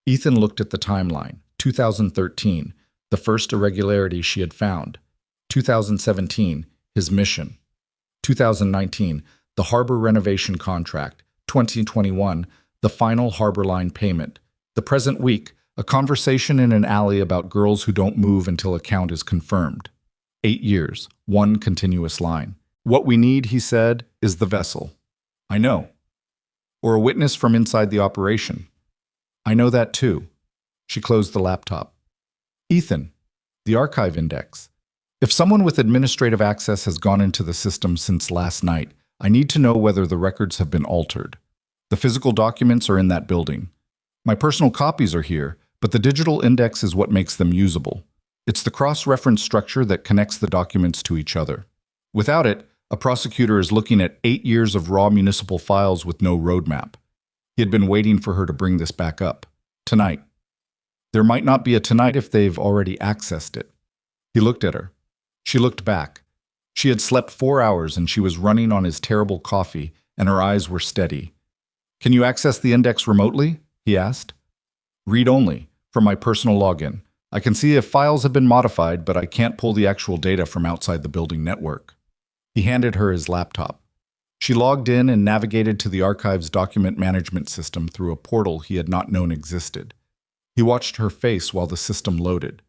Ethan looked at the timeline. 2013, the first irregularity she had found. 2017, his mission. 2019, the harbor renovation contract. 2021, the final Harborline payment. The present week, a conversation in an alley about girls who don't move until a count is confirmed. 8 years, one continuous line. "What we need," he said, "is the vessel." "I know." "Or a witness from inside the operation." "I know that too." She closed the laptop. "Ethan, the archive index. If someone with administrative access has gone into the system since last night, I need to know whether the records have been altered. The physical documents are in that building. My personal copies are here, but the digital index is what makes them usable. It's the cross-reference structure that connects the documents to each other. Without it, a prosecutor is looking at 8 years of raw municipal files with no roadmap. He had been waiting for her to bring this back up. Tonight. There might not be a tonight if they've already accessed it. He looked at her. She looked back. She had slept 4 hours and she was running on his terrible coffee, and her eyes were steady. "Can you access the index remotely?" he asked. "Read only, from my personal login. I can see if files have been modified, but I can't pull the actual data from outside the building network." He handed her his laptop. She logged in and navigated to the archive's document management system through a portal he had not known existed. He watched her face while the system loaded.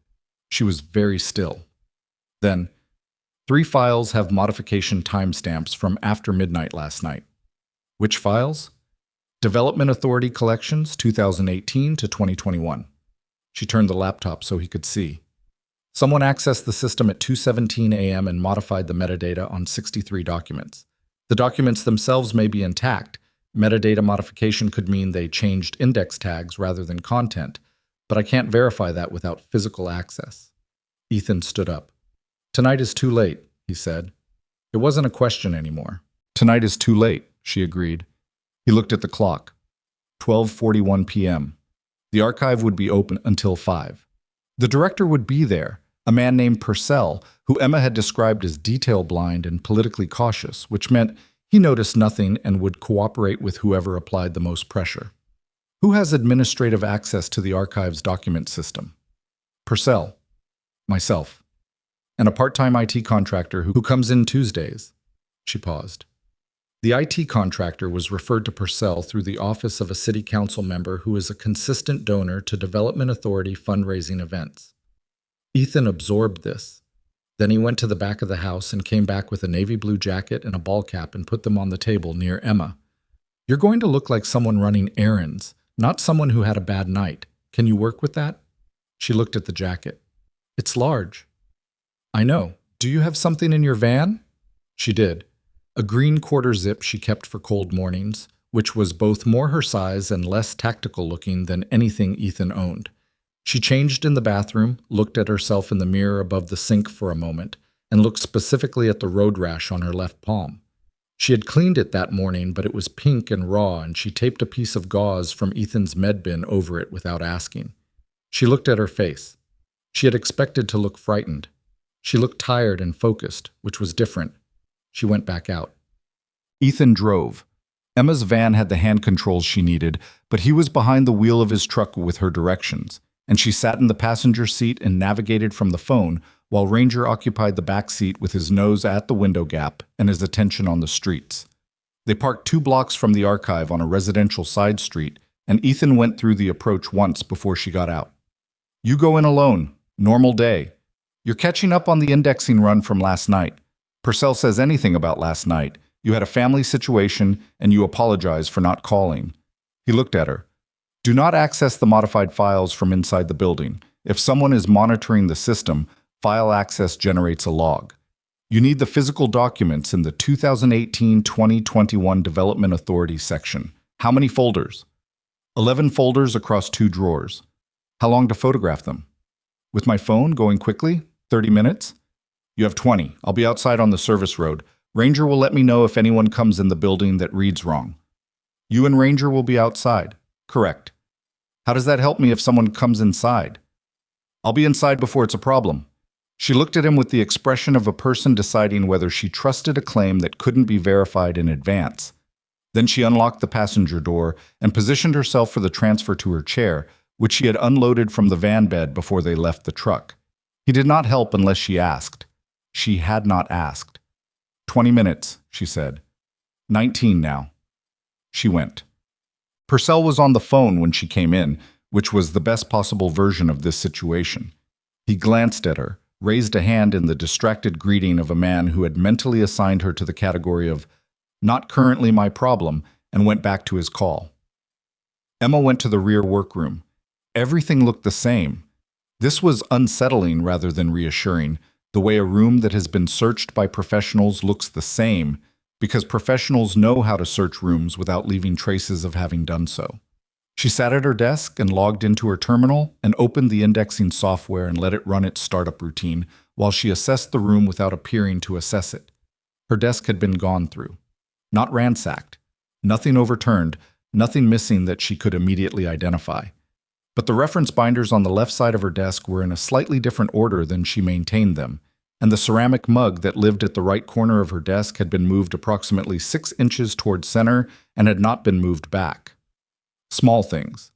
She was very still. Then, 3 files have modification timestamps from after midnight last night. Which files? Development Authority Collections, 2018 to 2021. She turned the laptop so he could see. Someone accessed the system at 2:17 a.m. and modified the metadata on 63 documents. The documents themselves may be intact. Metadata modification could mean they changed index tags rather than content, but I can't verify that without physical access. Ethan stood up. "Tonight is too late," he said. It wasn't a question anymore. "Tonight is too late," she agreed. He looked at the clock. 12:41 p.m. The archive would be open until 5. The director would be there, a man named Purcell, who Emma had described as detail-blind and politically cautious, which meant he noticed nothing and would cooperate with whoever applied the most pressure. "Who has administrative access to the archive's document system?" "Purcell." "Myself. And a part-time IT contractor who comes in Tuesdays." She paused. The IT contractor was referred to Purcell through the office of a city council member who is a consistent donor to Development Authority fundraising events. Ethan absorbed this. Then he went to the back of the house and came back with a navy blue jacket and a ball cap and put them on the table near Emma. "You're going to look like someone running errands, not someone who had a bad night. Can you work with that?" She looked at the jacket. "It's large." "I know. Do you have something in your van?" She did. A green quarter zip she kept for cold mornings, which was both more her size and less tactical looking than anything Ethan owned. She changed in the bathroom, looked at herself in the mirror above the sink for a moment, and looked specifically at the road rash on her left palm. She had cleaned it that morning, but it was pink and raw, and she taped a piece of gauze from Ethan's med bin over it without asking. She looked at her face. She had expected to look frightened. She looked tired and focused, which was different. She went back out. Ethan drove. Emma's van had the hand controls she needed, but he was behind the wheel of his truck with her directions, and she sat in the passenger seat and navigated from the phone, while Ranger occupied the back seat with his nose at the window gap and his attention on the streets. They parked 2 blocks from the archive on a residential side street, and Ethan went through the approach once before she got out. "You go in alone. Normal day. You're catching up on the indexing run from last night. Purcell says anything about last night. You had a family situation, and you apologize for not calling." He looked at her. "Do not access the modified files from inside the building. If someone is monitoring the system, file access generates a log. You need the physical documents in the 2018-2021 Development Authority section. How many folders?" 11 folders across 2 drawers. "How long to photograph them?" "With my phone, going quickly? 30 minutes? "You have 20. I'll be outside on the service road. Ranger will let me know if anyone comes in the building that reads wrong." "You and Ranger will be outside." "Correct." "How does that help me if someone comes inside?" "I'll be inside before it's a problem." She looked at him with the expression of a person deciding whether she trusted a claim that couldn't be verified in advance. Then she unlocked the passenger door and positioned herself for the transfer to her chair, which she had unloaded from the van bed before they left the truck. He did not help unless she asked. She had not asked. 20 minutes, she said. 19 now. She went. Purcell was on the phone when she came in, which was the best possible version of this situation. He glanced at her, raised a hand in the distracted greeting of a man who had mentally assigned her to the category of "not currently my problem," and went back to his call. Emma went to the rear workroom. Everything looked the same. This was unsettling rather than reassuring, the way a room that has been searched by professionals looks the same, because professionals know how to search rooms without leaving traces of having done so. She sat at her desk and logged into her terminal and opened the indexing software and let it run its startup routine while she assessed the room without appearing to assess it. Her desk had been gone through. Not ransacked. Nothing overturned, nothing missing that she could immediately identify. But the reference binders on the left side of her desk were in a slightly different order than she maintained them, and the ceramic mug that lived at the right corner of her desk had been moved approximately 6 inches toward center and had not been moved back. Small things.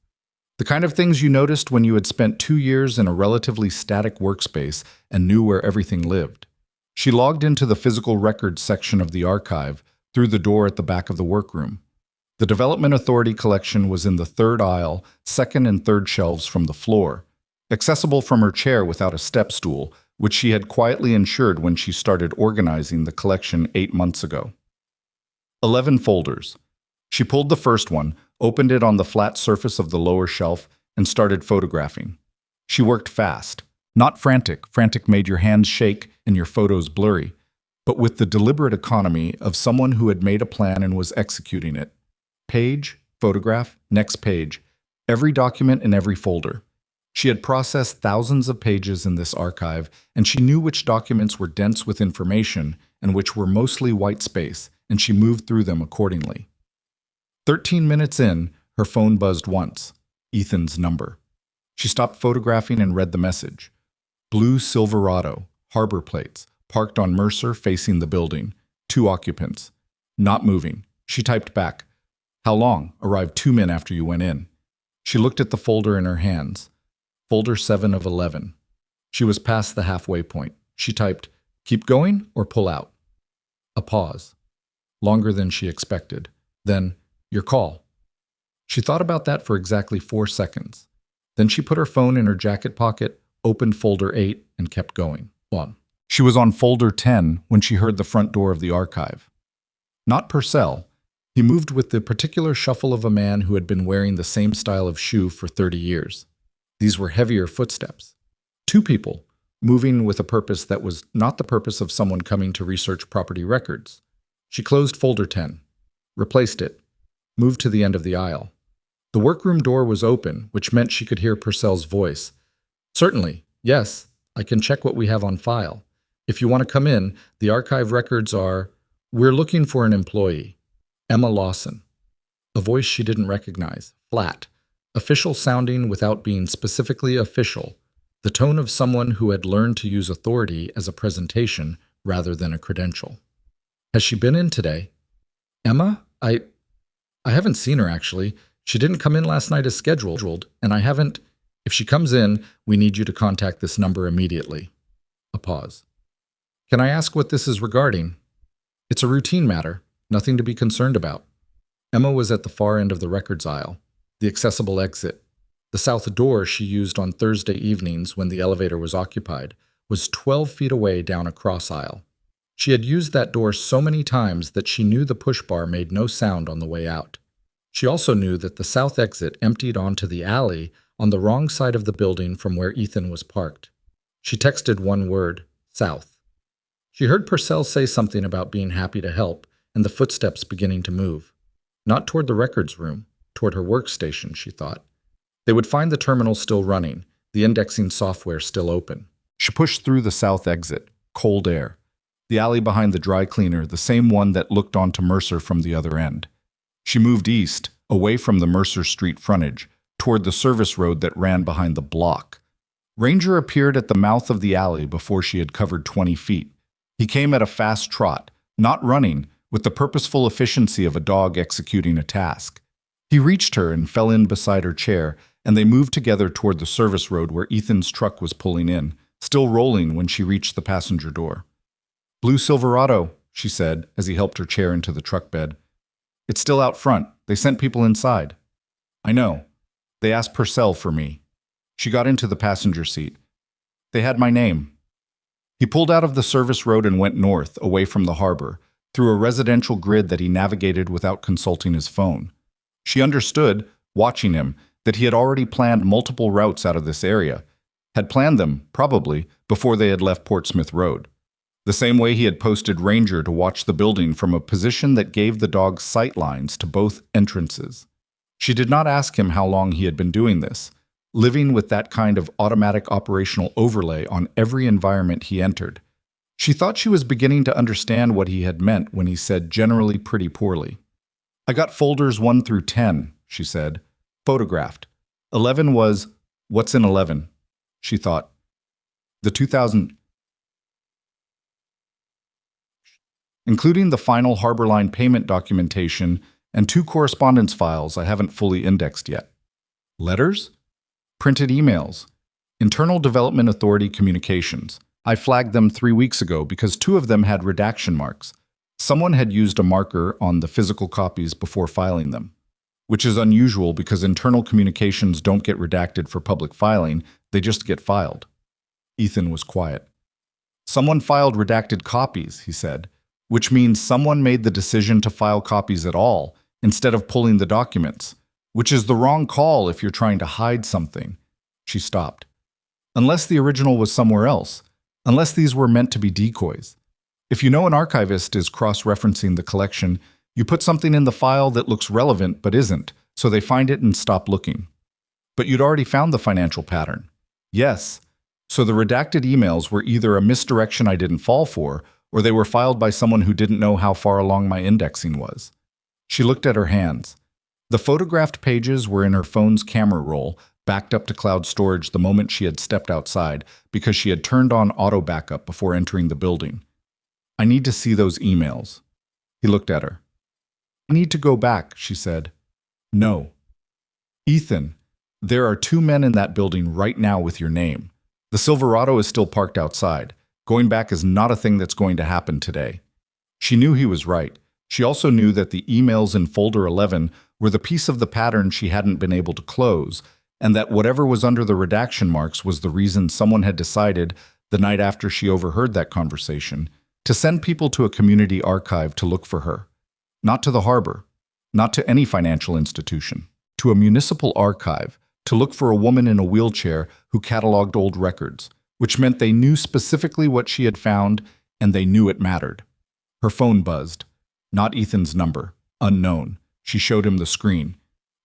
The kind of things you noticed when you had spent 2 years in a relatively static workspace and knew where everything lived. She logged into the physical records section of the archive through the door at the back of the workroom. The Development Authority collection was in the third aisle, second and third shelves from the floor, accessible from her chair without a step stool, which she had quietly ensured when she started organizing the collection 8 months ago. 11 folders. She pulled the first one, opened it on the flat surface of the lower shelf, and started photographing. She worked fast. Not frantic. Frantic made your hands shake and your photos blurry, but with the deliberate economy of someone who had made a plan and was executing it. Page, photograph, next page, every document in every folder. She had processed thousands of pages in this archive, and she knew which documents were dense with information and which were mostly white space, and she moved through them accordingly. 13 minutes in, her phone buzzed once. Ethan's number. She stopped photographing and read the message. Blue Silverado, harbor plates, parked on Mercer facing the building. 2 occupants. Not moving. She typed back. How long? Arrived 2 men after you went in. She looked at the folder in her hands. Folder 7 of 11. She was past the halfway point. She typed, keep going or pull out? A pause. Longer than she expected. Then, your call. She thought about that for exactly 4 seconds. Then she put her phone in her jacket pocket, opened folder 8, and kept going. 1. She was on folder 10 when she heard the front door of the archive. Not Purcell. He moved with the particular shuffle of a man who had been wearing the same style of shoe for 30 years. These were heavier footsteps. 2 people, moving with a purpose that was not the purpose of someone coming to research property records. She closed folder 10, replaced it, moved to the end of the aisle. The workroom door was open, which meant she could hear Purcell's voice. Certainly, yes, I can check what we have on file. If you want to come in, the archive records are, we're looking for an employee. Emma Lawson. A voice she didn't recognize, flat, official sounding without being specifically official, the tone of someone who had learned to use authority as a presentation rather than a credential. Has she been in today? Emma? I haven't seen her actually. She didn't come in last night as scheduled, and I haven't. If she comes in, we need you to contact this number immediately. A pause. Can I ask what this is regarding? It's a routine matter, nothing to be concerned about. Emma was at the far end of the records aisle, the accessible exit. The south door she used on Thursday evenings when the elevator was occupied was 12 feet away down a cross aisle. She had used that door so many times that she knew the push bar made no sound on the way out. She also knew that the south exit emptied onto the alley on the wrong side of the building from where Ethan was parked. She texted one word, south. She heard Purcell say something about being happy to help and the footsteps beginning to move. Not toward the records room, toward her workstation, she thought. They would find the terminal still running, the indexing software still open. She pushed through the south exit, cold air. The alley behind the dry cleaner, the same one that looked onto Mercer from the other end. She moved east, away from the Mercer Street frontage, toward the service road that ran behind the block. Ranger appeared at the mouth of the alley before she had covered 20 feet. He came at a fast trot, not running, with the purposeful efficiency of a dog executing a task. He reached her and fell in beside her chair, and they moved together toward the service road where Ethan's truck was pulling in, still rolling when she reached the passenger door. Blue Silverado, she said as he helped her chair into the truck bed. It's still out front. They sent people inside. I know. They asked Purcell for me. She got into the passenger seat. They had my name. He pulled out of the service road and went north, away from the harbor, through a residential grid that he navigated without consulting his phone. She understood, watching him, that he had already planned multiple routes out of this area, had planned them, probably, before they had left Portsmouth Road. The same way he had posted Ranger to watch the building from a position that gave the dog sight lines to both entrances. She did not ask him how long he had been doing this, living with that kind of automatic operational overlay on every environment he entered. She thought she was beginning to understand what he had meant when he said generally pretty poorly. I got folders 1 through 10, she said, photographed. 11 was, what's in 11? She thought. The 2000... including the final Harborline payment documentation and 2 correspondence files I haven't fully indexed yet. Letters? Printed emails. Internal Development Authority communications. I flagged them 3 weeks ago because 2 of them had redaction marks. Someone had used a marker on the physical copies before filing them, which is unusual because internal communications don't get redacted for public filing, they just get filed. Ethan was quiet. Someone filed redacted copies, he said, which means someone made the decision to file copies at all instead of pulling the documents, which is the wrong call if you're trying to hide something. She stopped. Unless the original was somewhere else, unless these were meant to be decoys. If you know an archivist is cross-referencing the collection, you put something in the file that looks relevant but isn't, so they find it and stop looking. But you'd already found the financial pattern. Yes. So the redacted emails were either a misdirection I didn't fall for, or they were filed by someone who didn't know how far along my indexing was. She looked at her hands. The photographed pages were in her phone's camera roll, backed up to cloud storage the moment she had stepped outside because she had turned on auto backup before entering the building. I need to see those emails. He looked at her. I need to go back, she said. No. Ethan, there are 2 men in that building right now with your name. The Silverado is still parked outside. Going back is not a thing that's going to happen today. She knew he was right. She also knew that the emails in folder 11 were the piece of the pattern she hadn't been able to close, and that whatever was under the redaction marks was the reason someone had decided, the night after she overheard that conversation, to send people to a community archive to look for her. Not to the harbor, not to any financial institution, to a municipal archive to look for a woman in a wheelchair who cataloged old records, which meant they knew specifically what she had found and they knew it mattered. Her phone buzzed. Not Ethan's number. Unknown. She showed him the screen.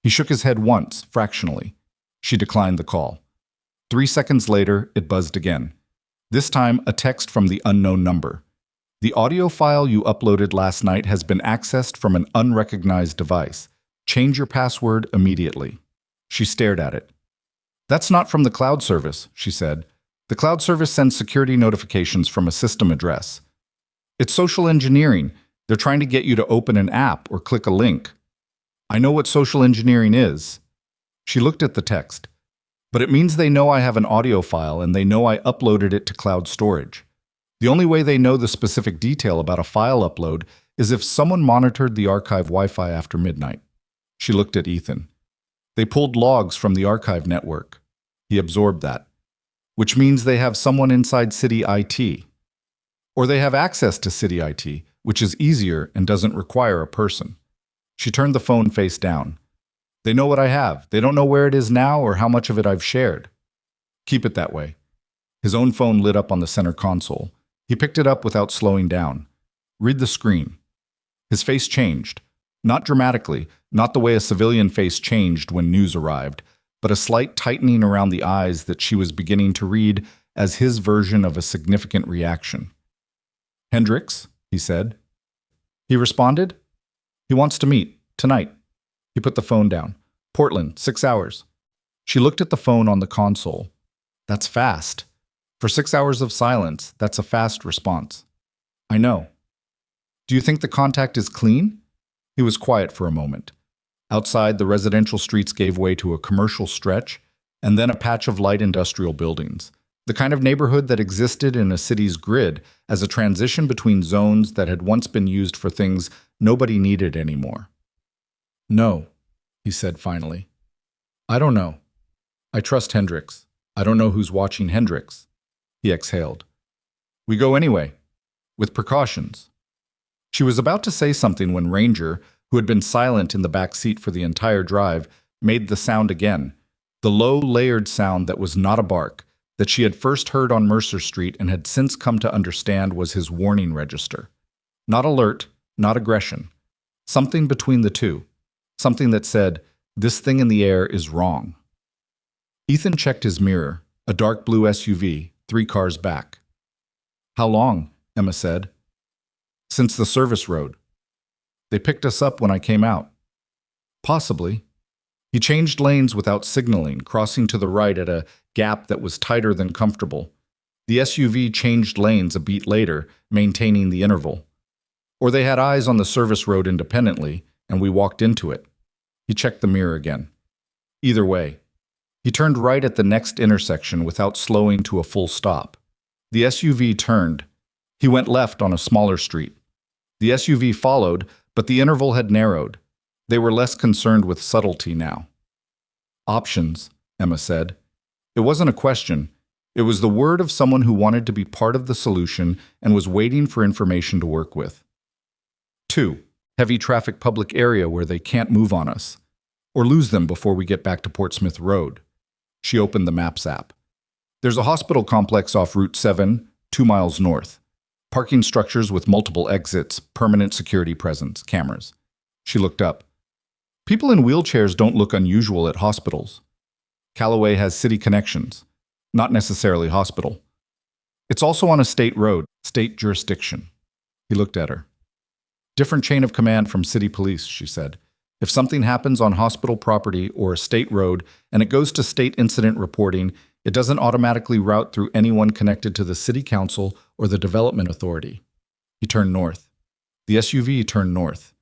He shook his head once, fractionally. She declined the call. 3 seconds later, it buzzed again. This time, a text from the unknown number. The audio file you uploaded last night has been accessed from an unrecognized device. Change your password immediately. She stared at it. That's not from the cloud service, she said. The cloud service sends security notifications from a system address. It's social engineering. They're trying to get you to open an app or click a link. I know what social engineering is. She looked at the text. But it means they know I have an audio file and they know I uploaded it to cloud storage. The only way they know the specific detail about a file upload is if someone monitored the archive Wi-Fi after midnight. She looked at Ethan. They pulled logs from the archive network. He absorbed that. Which means they have someone inside City IT. Or they have access to City IT, which is easier and doesn't require a person. She turned the phone face down. They know what I have. They don't know where it is now or how much of it I've shared. Keep it that way. His own phone lit up on the center console. He picked it up without slowing down. Read the screen. His face changed. Not dramatically, not the way a civilian face changed when news arrived, but a slight tightening around the eyes that she was beginning to read as his version of a significant reaction. Hendricks, he said. He responded. He wants to meet, tonight. He put the phone down. Portland, 6 hours. She looked at the phone on the console. That's fast. For 6 hours of silence, that's a fast response. I know. Do you think the contact is clean? He was quiet for a moment. Outside, the residential streets gave way to a commercial stretch, and then a patch of light industrial buildings. The kind of neighborhood that existed in a city's grid as a transition between zones that had once been used for things nobody needed anymore. No, he said finally. I don't know. I trust Hendricks. I don't know who's watching Hendricks. He exhaled. We go anyway, with precautions. She was about to say something when Ranger, who had been silent in the back seat for the entire drive, made the sound again, the low, layered sound that was not a bark, that she had first heard on Mercer Street and had since come to understand was his warning register. Not alert, not aggression. Something between the two. Something that said, this thing in the air is wrong. Ethan checked his mirror, a dark blue SUV, 3 cars back. How long? Emma said. Since the service road. They picked us up when I came out. Possibly. He changed lanes without signaling, crossing to the right at a gap that was tighter than comfortable. The SUV changed lanes a beat later, maintaining the interval. Or they had eyes on the service road independently, and we walked into it. He checked the mirror again. Either way. He turned right at the next intersection without slowing to a full stop. The SUV turned. He went left on a smaller street. The SUV followed, but the interval had narrowed. They were less concerned with subtlety now. Options, Emma said. It wasn't a question. It was the word of someone who wanted to be part of the solution and was waiting for information to work with. 2. Heavy traffic public area where they can't move on us. Or lose them before we get back to Portsmouth Road. She opened the Maps app. There's a hospital complex off Route 7, 2 miles north. Parking structures with multiple exits, permanent security presence, cameras. She looked up. People in wheelchairs don't look unusual at hospitals. Callaway has city connections, not necessarily hospital. It's also on a state road, state jurisdiction. He looked at her. Different chain of command from city police, she said. If something happens on hospital property or a state road and it goes to state incident reporting, it doesn't automatically route through anyone connected to the city council or the development authority. He turned north. The SUV turned north.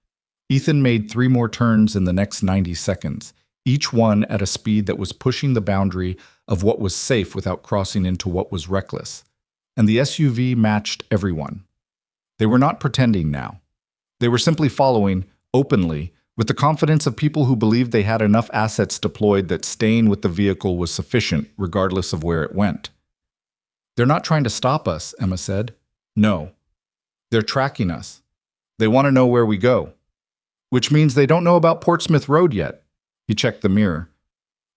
Ethan made 3 more turns in the next 90 seconds, each one at a speed that was pushing the boundary of what was safe without crossing into what was reckless. And the SUV matched everyone. They were not pretending now. They were simply following, openly, with the confidence of people who believed they had enough assets deployed that staying with the vehicle was sufficient, regardless of where it went. They're not trying to stop us, Emma said. No. They're tracking us. They want to know where we go. Which means they don't know about Portsmouth Road yet. He checked the mirror.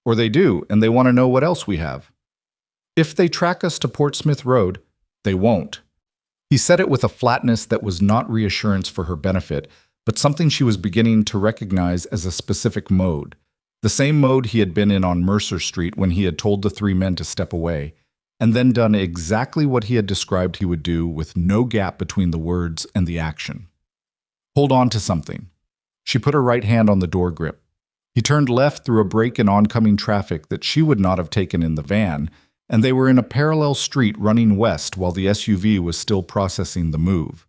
Or they do, and they want to know what else we have. If they track us to Portsmouth Road, they won't. He said it with a flatness that was not reassurance for her benefit, but something she was beginning to recognize as a specific mode. The same mode he had been in on Mercer Street when he had told the 3 men to step away, and then done exactly what he had described he would do with no gap between the words and the action. Hold on to something. She put her right hand on the door grip. He turned left through a break in oncoming traffic that she would not have taken in the van, and they were in a parallel street running west while the SUV was still processing the move.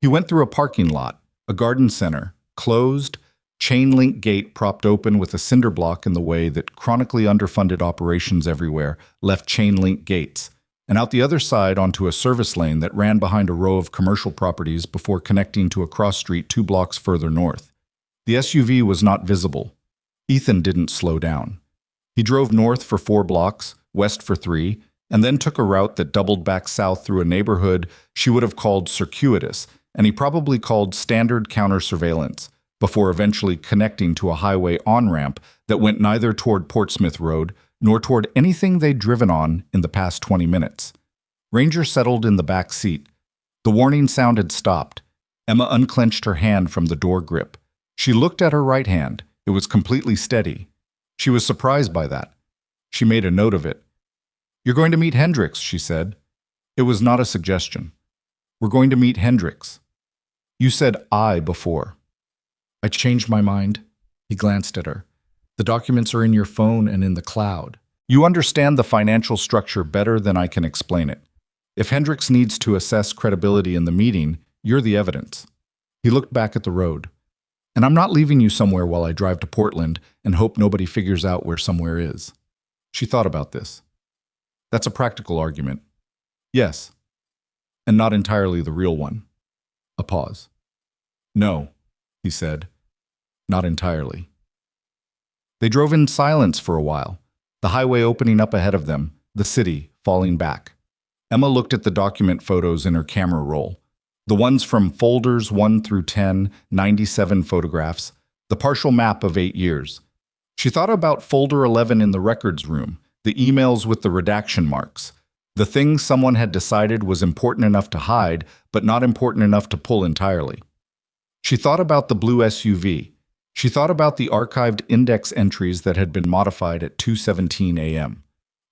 He went through a parking lot, a garden center, closed, chain-link gate propped open with a cinder block in the way that chronically underfunded operations everywhere left chain-link gates, and out the other side onto a service lane that ran behind a row of commercial properties before connecting to a cross street 2 blocks further north. The SUV was not visible. Ethan didn't slow down. He drove north for 4 blocks, west for 3, and then took a route that doubled back south through a neighborhood she would have called circuitous, and he probably called standard counter-surveillance, before eventually connecting to a highway on-ramp that went neither toward Portsmouth Road nor toward anything they'd driven on in the past 20 minutes. Ranger settled in the back seat. The warning sound had stopped. Emma unclenched her hand from the door grip. She looked at her right hand. It was completely steady. She was surprised by that. She made a note of it. "You're going to meet Hendricks," she said. It was not a suggestion. "We're going to meet Hendricks. You said I before." "I changed my mind." He glanced at her. "The documents are in your phone and in the cloud. You understand the financial structure better than I can explain it. If Hendricks needs to assess credibility in the meeting, you're the evidence." He looked back at the road. "And I'm not leaving you somewhere while I drive to Portland and hope nobody figures out where somewhere is." She thought about this. "That's a practical argument." "Yes. And not entirely the real one." A pause. "No," he said. "Not entirely." They drove in silence for a while, the highway opening up ahead of them, the city falling back. Emma looked at the document photos in her camera roll, the ones from folders 1 through 10, 97 photographs, the partial map of 8 years. She thought about folder 11 in the records room, the emails with the redaction marks, the thing someone had decided was important enough to hide, but not important enough to pull entirely. She thought about the blue SUV. She thought about the archived index entries that had been modified at 2:17 a.m.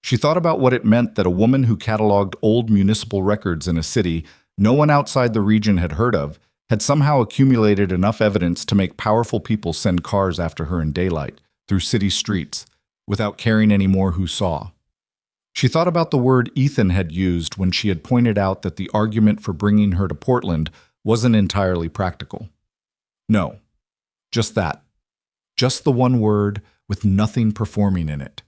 She thought about what it meant that a woman who cataloged old municipal records in a city no one outside the region had heard of had somehow accumulated enough evidence to make powerful people send cars after her in daylight, through city streets, without caring any more who saw. She thought about the word Ethan had used when she had pointed out that the argument for bringing her to Portland wasn't entirely practical. No, just that. Just the one word with nothing performing in it.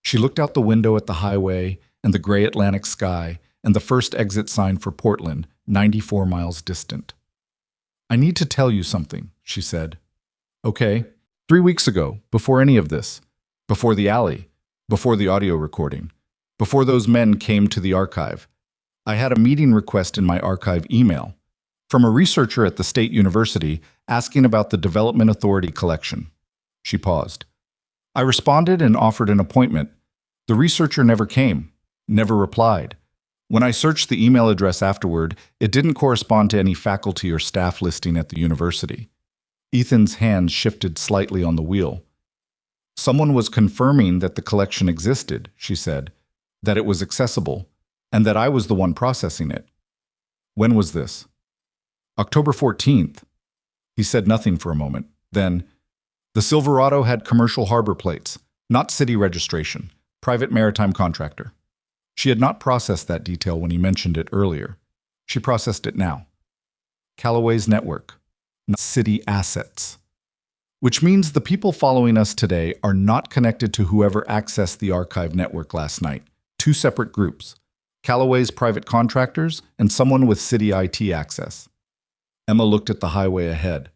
She looked out the window at the highway and the gray Atlantic sky and the first exit sign for Portland, 94 miles distant. "I need to tell you something," she said. "Okay. 3 weeks ago, before any of this, before the alley, before the audio recording, before those men came to the archive, I had a meeting request in my archive email from a researcher at the State University asking about the Development Authority collection." She paused. "I responded and offered an appointment. The researcher never came, never replied. When I searched the email address afterward, it didn't correspond to any faculty or staff listing at the university." Ethan's hands shifted slightly on the wheel. Someone was confirming that the collection existed, she said, that it was accessible, and that I was the one processing it. When was this? October 14th. He said nothing for a moment. Then, the Silverado had commercial harbor plates, not city registration, private maritime contractor. She had not processed that detail when he mentioned it earlier. She processed it now. Callaway's network, not city assets. Which means the people following us today are not connected to whoever accessed the archive network last night. Two separate groups. Callaway's private contractors and someone with city IT access. Emma looked at the highway ahead.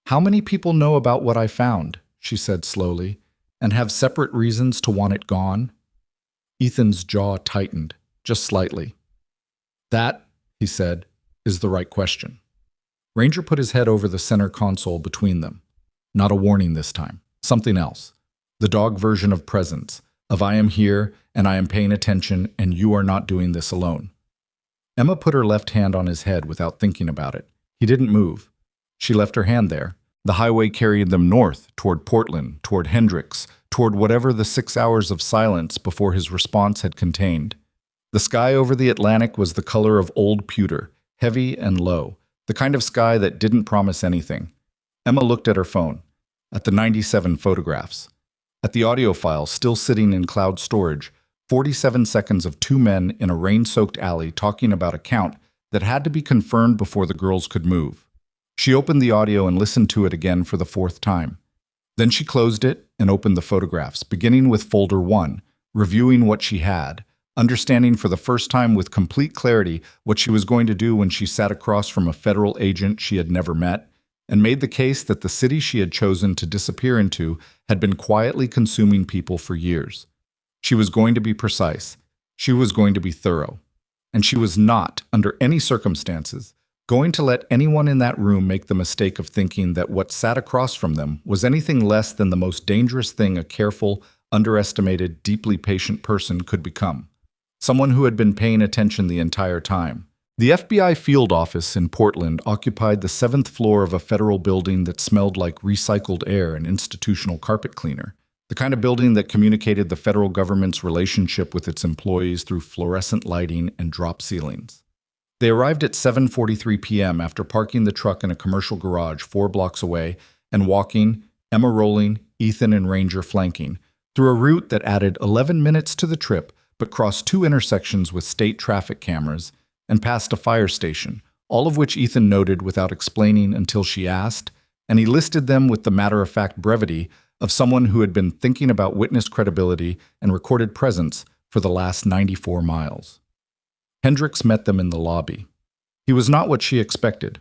How many people know about what I found, she said slowly, and have separate reasons to want it gone? Ethan's jaw tightened, just slightly. That, he said, is the right question. Ranger put his head over the center console between them. Not a warning this time. Something else. The dog version of presence, of I am here and I am paying attention and you are not doing this alone. Emma put her left hand on his head without thinking about it. He didn't move. She left her hand there. The highway carried them north, toward Portland, toward Hendricks, toward whatever the 6 hours of silence before his response had contained. The sky over the Atlantic was the color of old pewter, heavy and low, the kind of sky that didn't promise anything. Emma looked at her phone, at the 97 photographs, at the audio file still sitting in cloud storage, 47 seconds of two men in a rain-soaked alley talking about a count that had to be confirmed before the girls could move. She opened the audio and listened to it again for the fourth time. Then she closed it and opened the photographs, beginning with folder 1, reviewing what she had, understanding for the first time with complete clarity what she was going to do when she sat across from a federal agent she had never met, and made the case that the city she had chosen to disappear into had been quietly consuming people for years. She was going to be precise. She was going to be thorough. And she was not, under any circumstances, going to let anyone in that room make the mistake of thinking that what sat across from them was anything less than the most dangerous thing a careful, underestimated, deeply patient person could become. Someone who had been paying attention the entire time. The FBI field office in Portland occupied the 7th floor of a federal building that smelled like recycled air and institutional carpet cleaner, the kind of building that communicated the federal government's relationship with its employees through fluorescent lighting and drop ceilings. They arrived at 7:43 p.m. after parking the truck in a commercial garage 4 blocks away and walking, Emma rolling, Ethan and Ranger flanking, through a route that added 11 minutes to the trip but crossed 2 intersections with state traffic cameras and past a fire station, all of which Ethan noted without explaining until she asked, and he listed them with the matter-of-fact brevity of someone who had been thinking about witness credibility and recorded presence for the last 94 miles. Hendricks met them in the lobby. He was not what she expected.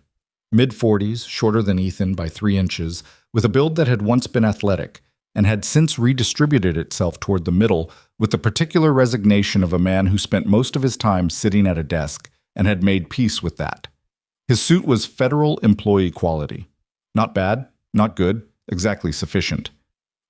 Mid-40s, shorter than Ethan by 3 inches, with a build that had once been athletic and had since redistributed itself toward the middle with the particular resignation of a man who spent most of his time sitting at a desk and had made peace with that. His suit was federal employee quality. Not bad, not good, exactly sufficient.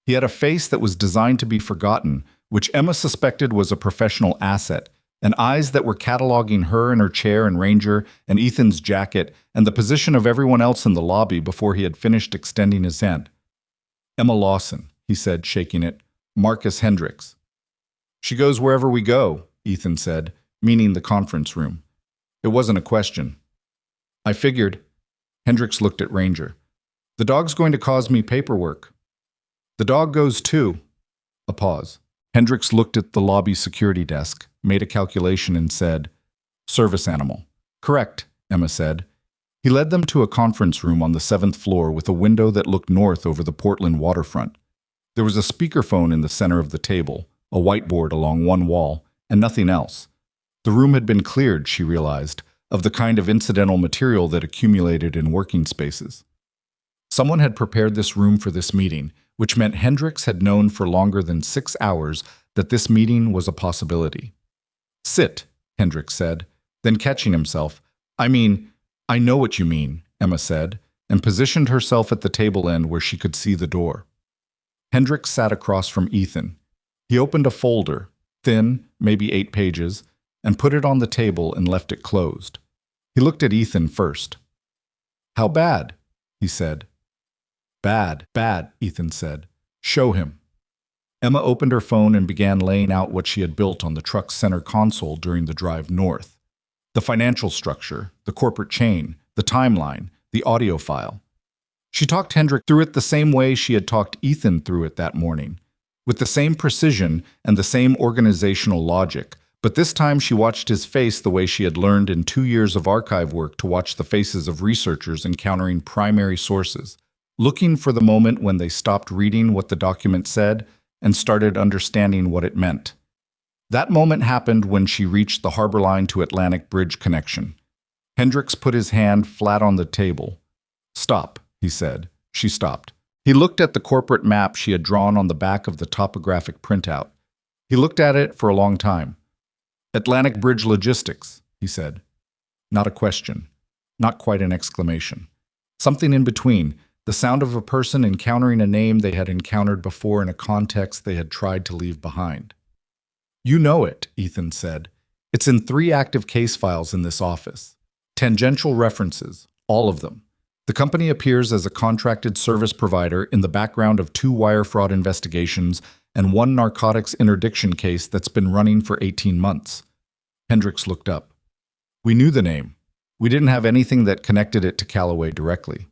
He had a face that was designed to be forgotten, which Emma suspected was a professional asset, and eyes that were cataloging her and her chair and Ranger and Ethan's jacket and the position of everyone else in the lobby before he had finished extending his hand. Emma Lawson, he said, shaking it. Marcus Hendricks. She goes wherever we go, Ethan said, meaning the conference room. It wasn't a question. I figured. Hendricks looked at Ranger. The dog's going to cause me paperwork. The dog goes too. A pause. Hendricks looked at the lobby security desk, made a calculation and said, Service animal. Correct, Emma said. He led them to a conference room on the 7th floor with a window that looked north over the Portland waterfront. There was a speakerphone in the center of the table, a whiteboard along one wall, and nothing else. The room had been cleared, she realized, of the kind of incidental material that accumulated in working spaces. Someone had prepared this room for this meeting, which meant Hendricks had known for longer than 6 hours that this meeting was a possibility. Sit, Hendricks said, then catching himself, I know what you mean, Emma said, and positioned herself at the table end where she could see the door. Hendricks sat across from Ethan. He opened a folder, thin, maybe 8 pages, and put it on the table and left it closed. He looked at Ethan first. How bad? He said. Bad, Ethan said. Show him. Emma opened her phone and began laying out what she had built on the truck's center console during the drive north. The financial structure, the corporate chain, the timeline, the audio file. She talked Hendrik through it the same way she had talked Ethan through it that morning, with the same precision and the same organizational logic, but this time she watched his face the way she had learned in 2 years of archive work to watch the faces of researchers encountering primary sources, looking for the moment when they stopped reading what the document said and started understanding what it meant. That moment happened when she reached the Harbor Line to Atlantic Bridge connection. Hendricks put his hand flat on the table. "Stop," he said. She stopped. He looked at the corporate map she had drawn on the back of the topographic printout. He looked at it for a long time. "Atlantic Bridge Logistics," he said. Not a question. Not quite an exclamation. Something in between, the sound of a person encountering a name they had encountered before in a context they had tried to leave behind. "You know it," Ethan said. "It's in 3 active case files in this office. Tangential references, all of them. The company appears as a contracted service provider in the background of 2 wire fraud investigations and 1 narcotics interdiction case that's been running for 18 months. Hendricks looked up. "We knew the name. We didn't have anything that connected it to Callaway directly."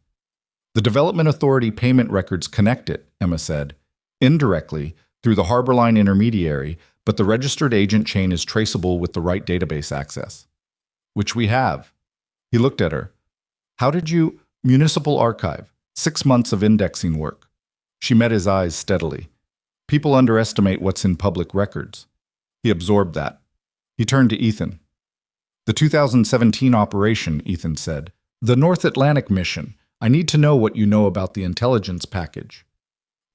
"The Development Authority payment records connect it," Emma said. "Indirectly, through the Harbor Line intermediary, but the registered agent chain is traceable with the right database access." "Which we have." He looked at her. "How did you—" "Municipal Archive. 6 months of indexing work." She met his eyes steadily. "People underestimate what's in public records." He absorbed that. He turned to Ethan. "The 2017 operation," Ethan said. "The North Atlantic mission. I need to know what you know about the intelligence package."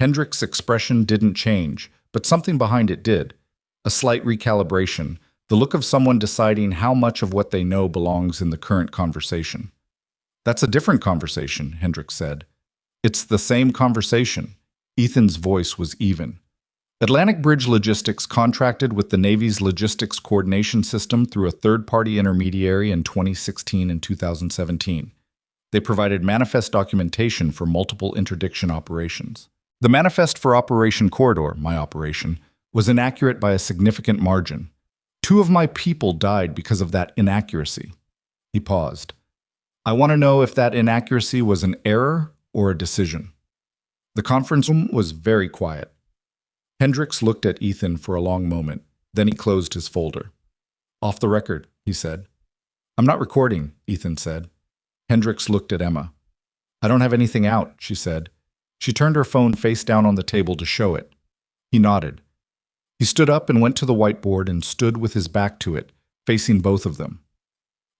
Hendricks' expression didn't change, but something behind it did. A slight recalibration, the look of someone deciding how much of what they know belongs in the current conversation. "That's a different conversation," Hendricks said. "It's the same conversation." Ethan's voice was even. "Atlantic Bridge Logistics contracted with the Navy's logistics coordination system through a third-party intermediary in 2016 and 2017. They provided manifest documentation for multiple interdiction operations. The manifest for Operation Corridor, my operation, was inaccurate by a significant margin. 2 of my people died because of that inaccuracy." He paused. "I want to know if that inaccuracy was an error or a decision." The conference room was very quiet. Hendricks looked at Ethan for a long moment. Then he closed his folder. "Off the record," he said. "I'm not recording," Ethan said. Hendricks looked at Emma. "I don't have anything out," she said. She turned her phone face down on the table to show it. He nodded. He stood up and went to the whiteboard and stood with his back to it, facing both of them.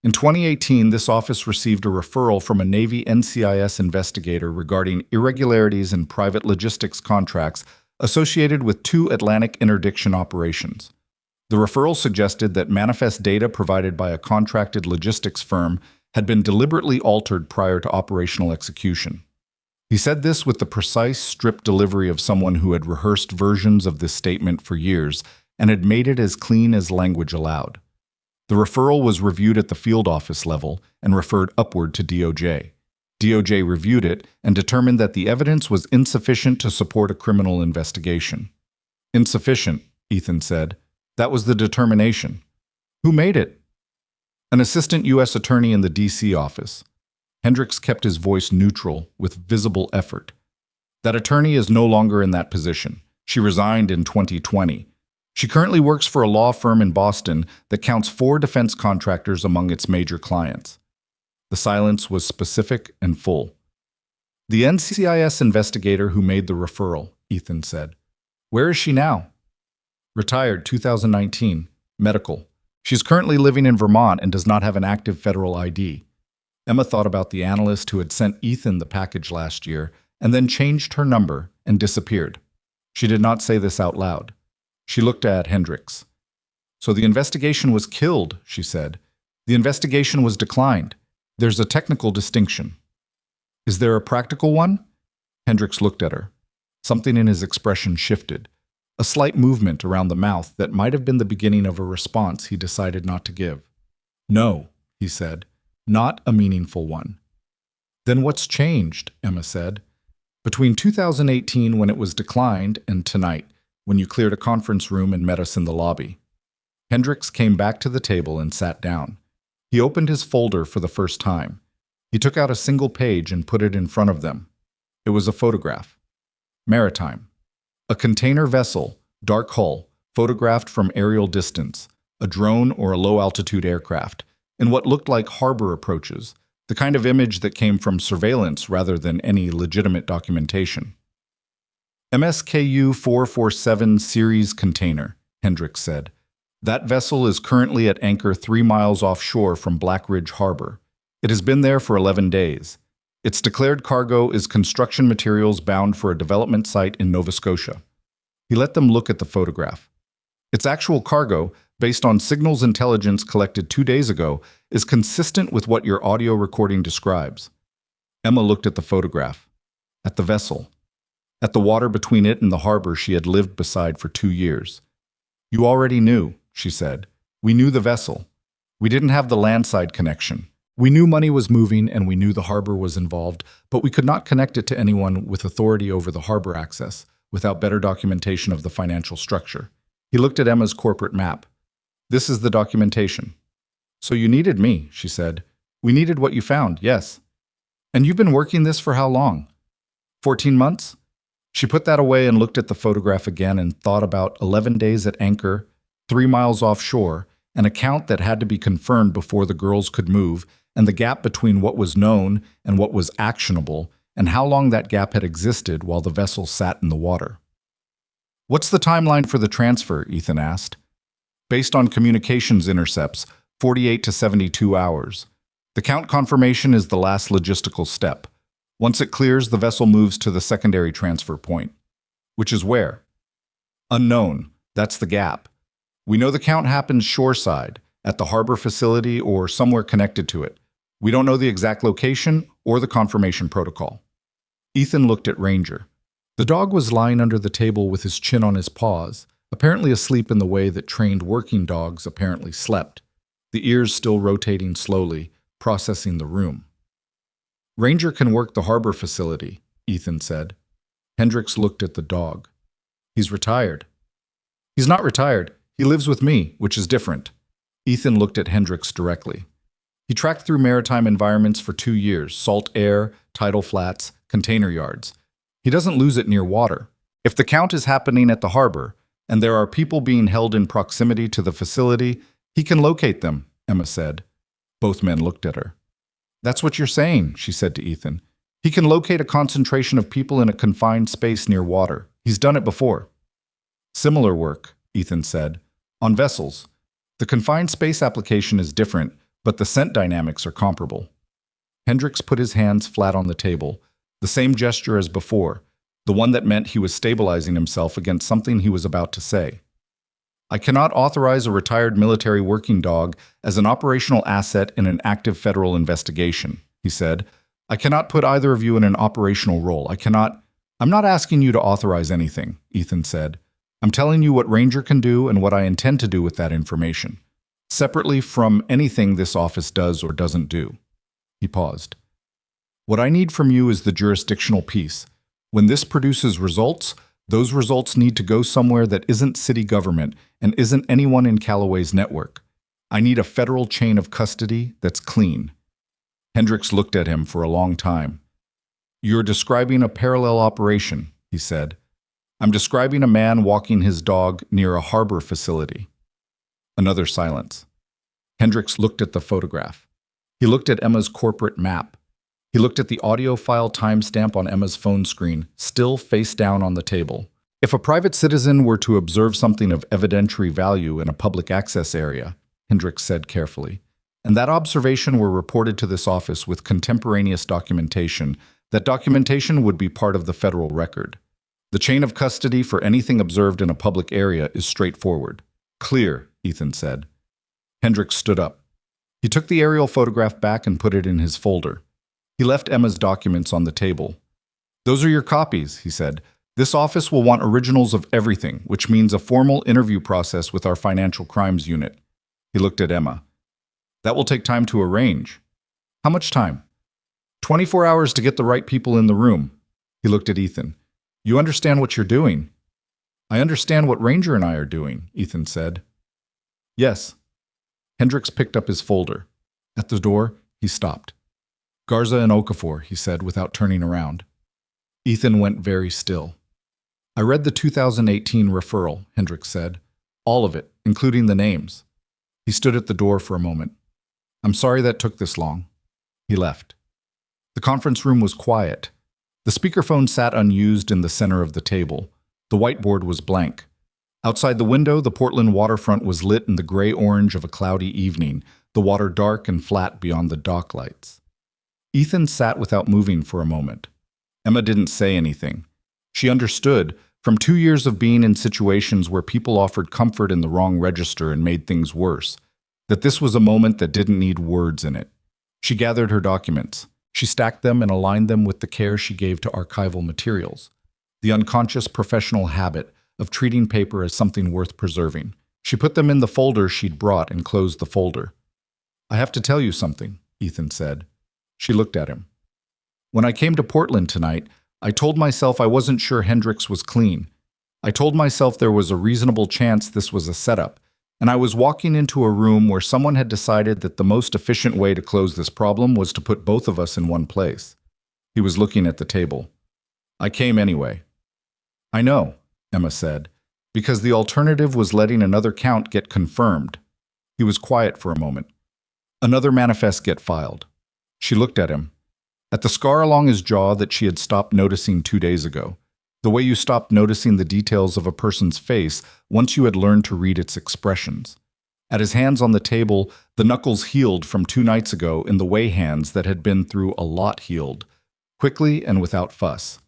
In 2018, this office received a referral from a Navy NCIS investigator regarding irregularities in private logistics contracts associated with 2 Atlantic interdiction operations. The referral suggested that manifest data provided by a contracted logistics firm had been deliberately altered prior to operational execution. He said this with the precise, stripped delivery of someone who had rehearsed versions of this statement for years and had made it as clean as language allowed. The referral was reviewed at the field office level and referred upward to DOJ. DOJ reviewed it and determined that the evidence was insufficient to support a criminal investigation. "Insufficient," Ethan said. "That was the determination." "Who made it?" "An assistant U.S. attorney in the D.C. office." Hendricks kept his voice neutral, with visible effort. "That attorney is no longer in that position. She resigned in 2020. She currently works for a law firm in Boston that counts 4 defense contractors among its major clients." The silence was specific and full. "The NCIS investigator who made the referral," Ethan said. "Where is she now?" "Retired 2019. Medical. She's currently living in Vermont and does not have an active federal ID." Emma thought about the analyst who had sent Ethan the package last year and then changed her number and disappeared. She did not say this out loud. She looked at Hendricks. "So the investigation was killed," she said. "The investigation was declined. There's a technical distinction." "Is there a practical one?" Hendricks looked at her. Something in his expression shifted. A slight movement around the mouth that might have been the beginning of a response he decided not to give. "No," he said. "Not a meaningful one." "Then what's changed?" Emma said. "Between 2018, when it was declined, and tonight, when you cleared a conference room and met us in the lobby." Hendricks came back to the table and sat down. He opened his folder for the first time. He took out a single page and put it in front of them. It was a photograph. Maritime. A container vessel, dark hull, photographed from aerial distance, a drone or a low-altitude aircraft, in what looked like harbor approaches, the kind of image that came from surveillance rather than any legitimate documentation. "MSKU 447 series container," Hendricks said. "That vessel is currently at anchor 3 miles offshore from Black Ridge Harbor. It has been there for 11 days. Its declared cargo is construction materials bound for a development site in Nova Scotia." He let them look at the photograph. "Its actual cargo, based on signals intelligence collected 2 days ago, is consistent with what your audio recording describes." Emma looked at the photograph, at the vessel, at the water between it and the harbor she had lived beside for 2 years. "You already knew," she said. "We knew the vessel. We didn't have the landside connection. We knew money was moving and we knew the harbor was involved, but we could not connect it to anyone with authority over the harbor access without better documentation of the financial structure." He looked at Emma's corporate map. "This is the documentation." "So you needed me," she said. "We needed what you found, yes. And you've been working this for how long? 14 months? She put that away and looked at the photograph again and thought about 11 days at anchor, 3 miles offshore, an account that had to be confirmed before the girls could move, and the gap between what was known and what was actionable, and how long that gap had existed while the vessel sat in the water. "What's the timeline for the transfer?" Ethan asked. "Based on communications intercepts, 48 to 72 hours. The count confirmation is the last logistical step. Once it clears, the vessel moves to the secondary transfer point." "Which is where?" "Unknown. That's the gap. We know the count happens shoreside, at the harbor facility or somewhere connected to it. We don't know the exact location or the confirmation protocol." Ethan looked at Ranger. The dog was lying under the table with his chin on his paws, apparently asleep in the way that trained working dogs apparently slept, the ears still rotating slowly, processing the room. "Ranger can work the harbor facility," Ethan said. Hendricks looked at the dog. "He's retired." "He's not retired. He lives with me, which is different." Ethan looked at Hendricks directly. "He tracked through maritime environments for 2 years, salt air, tidal flats, container yards. He doesn't lose it near water. If the count is happening at the harbor, and there are people being held in proximity to the facility, he can locate them," Emma said. Both men looked at her. "That's what you're saying," she said to Ethan. "He can locate a concentration of people in a confined space near water. He's done it before." "Similar work," Ethan said, "on vessels. The confined space application is different, but the scent dynamics are comparable." Hendricks put his hands flat on the table, the same gesture as before, the one that meant he was stabilizing himself against something he was about to say. "I cannot authorize a retired military working dog as an operational asset in an active federal investigation," he said. "I cannot put either of you in an operational role. I'm not asking you to authorize anything," Ethan said. "I'm telling you what Ranger can do and what I intend to do with that information, separately from anything this office does or doesn't do." He paused. "What I need from you is the jurisdictional piece. When this produces results, those results need to go somewhere that isn't city government and isn't anyone in Callaway's network. I need a federal chain of custody that's clean." Hendricks looked at him for a long time. "You're describing a parallel operation," he said. "I'm describing a man walking his dog near a harbor facility." Another silence. Hendricks looked at the photograph. He looked at Emma's corporate map. He looked at the audio file timestamp on Emma's phone screen, still face down on the table. "If a private citizen were to observe something of evidentiary value in a public access area," Hendricks said carefully, "and that observation were reported to this office with contemporaneous documentation, that documentation would be part of the federal record. The chain of custody for anything observed in a public area is straightforward." "Clear," Ethan said. Hendricks stood up. He took the aerial photograph back and put it in his folder. He left Emma's documents on the table. "Those are your copies," he said. "This office will want originals of everything, which means a formal interview process with our financial crimes unit." He looked at Emma. "That will take time to arrange." "How much time?" 24 hours to get the right people in the room." He looked at Ethan. "You understand what you're doing?" I understand what Ranger and I are doing, Ethan said. Yes. Hendricks picked up his folder. At the door, he stopped. Garza and Okafor, he said without turning around. Ethan went very still. I read the 2018 referral, Hendricks said. All of it, including the names. He stood at the door for a moment. I'm sorry that took this long. He left. The conference room was quiet. The speakerphone sat unused in the center of the table. The whiteboard was blank. Outside the window, the Portland waterfront was lit in the gray-orange of a cloudy evening, the water dark and flat beyond the dock lights. Ethan sat without moving for a moment. Emma didn't say anything. She understood, from 2 years of being in situations where people offered comfort in the wrong register and made things worse, that this was a moment that didn't need words in it. She gathered her documents. She stacked them and aligned them with the care she gave to archival materials. The unconscious professional habit of treating paper as something worth preserving. She put them in the folder she'd brought and closed the folder. I have to tell you something, Ethan said. She looked at him. When I came to Portland tonight, I told myself I wasn't sure Hendricks was clean. I told myself there was a reasonable chance this was a setup, and I was walking into a room where someone had decided that the most efficient way to close this problem was to put both of us in one place. He was looking at the table. I came anyway. I know, Emma said, because the alternative was letting another count get confirmed. He was quiet for a moment. Another manifest get filed. She looked at him. At the scar along his jaw that she had stopped noticing 2 days ago. The way you stopped noticing the details of a person's face once you had learned to read its expressions. At his hands on the table, the knuckles healed from 2 nights ago in the way hands that had been through a lot healed, quickly and without fuss.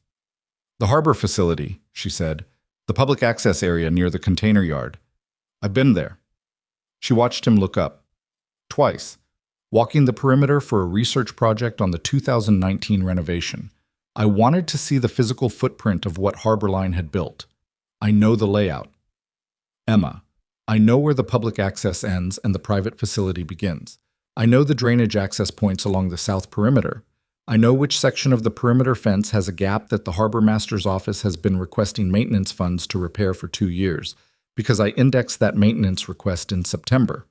The harbor facility, she said, the public access area near the container yard. I've been there. She watched him look up. Twice. Walking the perimeter for a research project on the 2019 renovation. I wanted to see the physical footprint of what Harborline had built. I know the layout. Emma, I know where the public access ends and the private facility begins. I know the drainage access points along the south perimeter. I know which section of the perimeter fence has a gap that the harbor master's office has been requesting maintenance funds to repair for 2 years, because I indexed that maintenance request in September.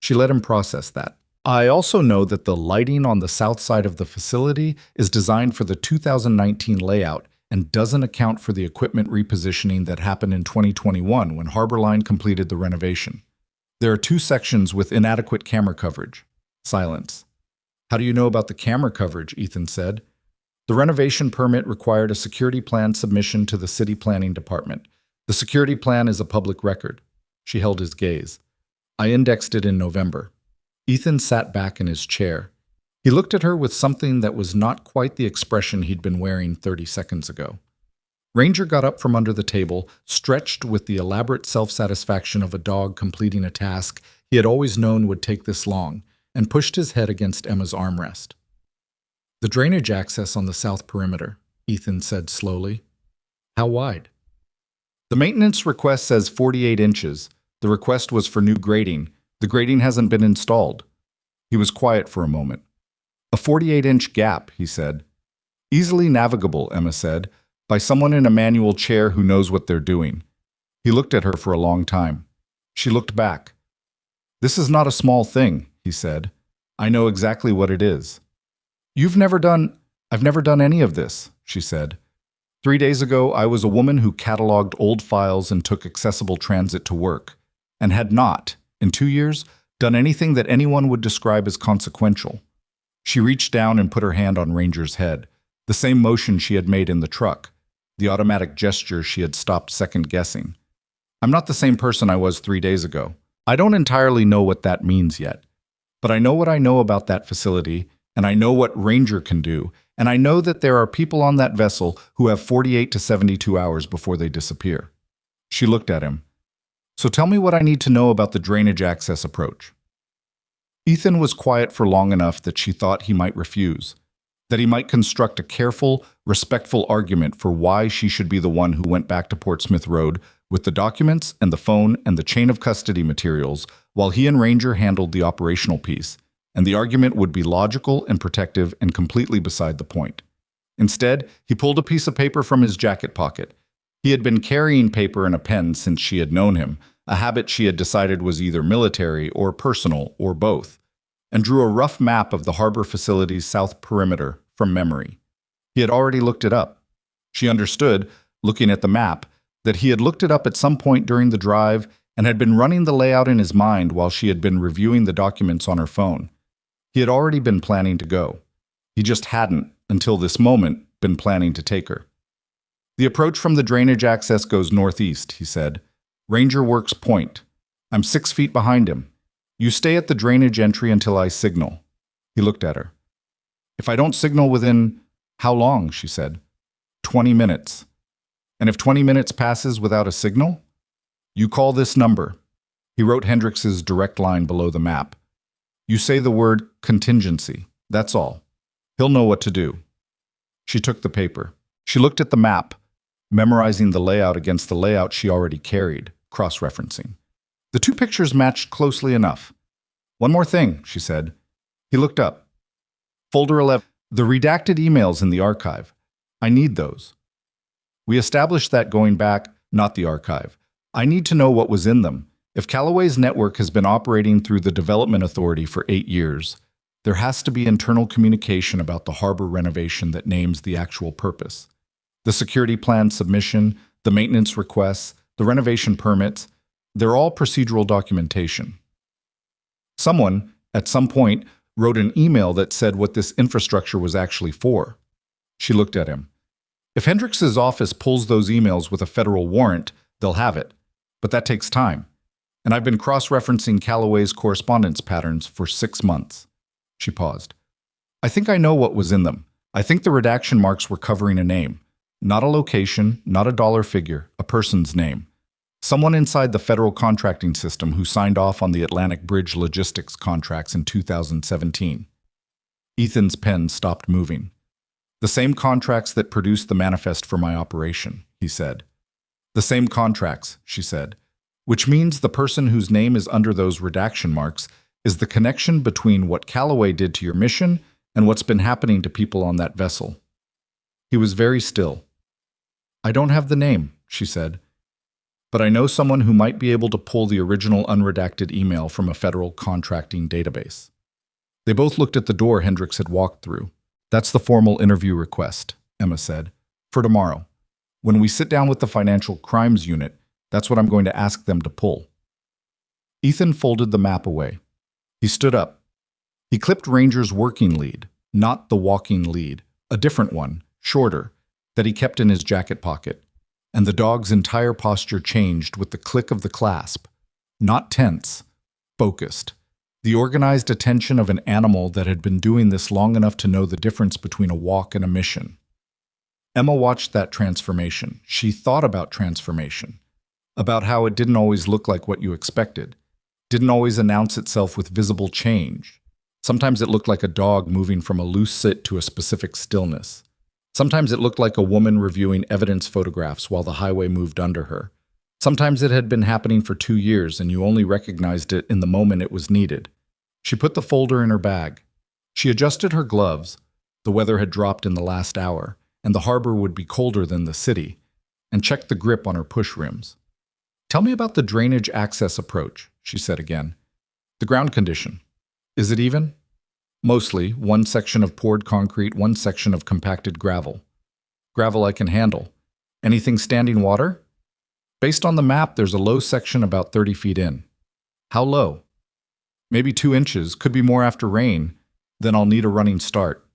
She let him process that. I also know that the lighting on the south side of the facility is designed for the 2019 layout and doesn't account for the equipment repositioning that happened in 2021 when Harborline completed the renovation. There are 2 sections with inadequate camera coverage. Silence. How do you know about the camera coverage? Ethan said. The renovation permit required a security plan submission to the city planning department. The security plan is a public record. She held his gaze. I indexed it in November. Ethan sat back in his chair. He looked at her with something that was not quite the expression he'd been wearing 30 seconds ago. Ranger got up from under the table, stretched with the elaborate self-satisfaction of a dog completing a task he had always known would take this long, and pushed his head against Emma's armrest. The drainage access on the south perimeter, Ethan said slowly. How wide? The maintenance request says 48 inches. The request was for new grading. The grading hasn't been installed. He was quiet for a moment. A 48-inch gap, he said. Easily navigable, Emma said, by someone in a manual chair who knows what they're doing. He looked at her for a long time. She looked back. This is not a small thing, he said. I know exactly what it is. I've never done any of this, she said. 3 days ago, I was a woman who cataloged old files and took accessible transit to work, and had not, in 2 years, done anything that anyone would describe as consequential. She reached down and put her hand on Ranger's head, the same motion she had made in the truck, the automatic gesture she had stopped second-guessing. I'm not the same person I was 3 days ago. I don't entirely know what that means yet. But I know what I know about that facility, and I know what Ranger can do, and I know that there are people on that vessel who have 48 to 72 hours before they disappear. She looked at him. So tell me what I need to know about the drainage access approach. Ethan was quiet for long enough that she thought he might refuse, that he might construct a careful, respectful argument for why she should be the one who went back to Portsmouth Road with the documents and the phone and the chain of custody materials, while he and Ranger handled the operational piece, and the argument would be logical and protective and completely beside the point. Instead, he pulled a piece of paper from his jacket pocket. He had been carrying paper and a pen since she had known him, a habit she had decided was either military or personal or both, and drew a rough map of the harbor facility's south perimeter from memory. He had already looked it up. She understood, looking at the map, that he had looked it up at some point during the drive and had been running the layout in his mind while she had been reviewing the documents on her phone. He had already been planning to go. He just hadn't, until this moment, been planning to take her. The approach from the drainage access goes northeast, he said. Ranger works point. I'm 6 feet behind him. You stay at the drainage entry until I signal. He looked at her. If I don't signal within... How long? She said. 20 minutes. And if 20 minutes passes without a signal? You call this number. He wrote Hendrix's direct line below the map. You say the word contingency. That's all. He'll know what to do. She took the paper. She looked at the map, memorizing the layout against the layout she already carried, cross-referencing. The two pictures matched closely enough. One more thing, she said. He looked up. Folder 11. The redacted emails in the archive. I need those. We established that going back, not the archive. I need to know what was in them. If Callaway's network has been operating through the Development Authority for 8 years, there has to be internal communication about the harbor renovation that names the actual purpose. The security plan submission, the maintenance requests, the renovation permits, they're all procedural documentation. Someone, at some point, wrote an email that said what this infrastructure was actually for. She looked at him. If Hendrix's office pulls those emails with a federal warrant, they'll have it. But that takes time. And I've been cross-referencing Callaway's correspondence patterns for 6 months. She paused. I think I know what was in them. I think the redaction marks were covering a name. Not a location, not a dollar figure, a person's name. Someone inside the federal contracting system who signed off on the Atlantic Bridge logistics contracts in 2017. Ethan's pen stopped moving. The same contracts that produced the manifest for my operation, he said. The same contracts, she said, which means the person whose name is under those redaction marks is the connection between what Callaway did to your mission and what's been happening to people on that vessel. He was very still. I don't have the name, she said, but I know someone who might be able to pull the original unredacted email from a federal contracting database. They both looked at the door Hendrix had walked through. That's the formal interview request, Emma said, for tomorrow. When we sit down with the Financial Crimes Unit, that's what I'm going to ask them to pull. Ethan folded the map away. He stood up. He clipped Ranger's working lead, not the walking lead, a different one, shorter, that he kept in his jacket pocket. And the dog's entire posture changed with the click of the clasp. Not tense, focused. The organized attention of an animal that had been doing this long enough to know the difference between a walk and a mission. Emma watched that transformation. She thought about transformation, about how it didn't always look like what you expected, didn't always announce itself with visible change. Sometimes it looked like a dog moving from a loose sit to a specific stillness. Sometimes it looked like a woman reviewing evidence photographs while the highway moved under her. Sometimes it had been happening for 2 years and you only recognized it in the moment it was needed. She put the folder in her bag. She adjusted her gloves. The weather had dropped in the last hour, and the harbor would be colder than the city, and checked the grip on her push rims. Tell me about the drainage access approach, she said again. The ground condition. Is it even? Mostly, one section of poured concrete, one section of compacted gravel. Gravel I can handle. Anything standing water? Based on the map, there's a low section about 30 feet in. How low? Maybe 2 inches, could be more after rain. Then I'll need a running start.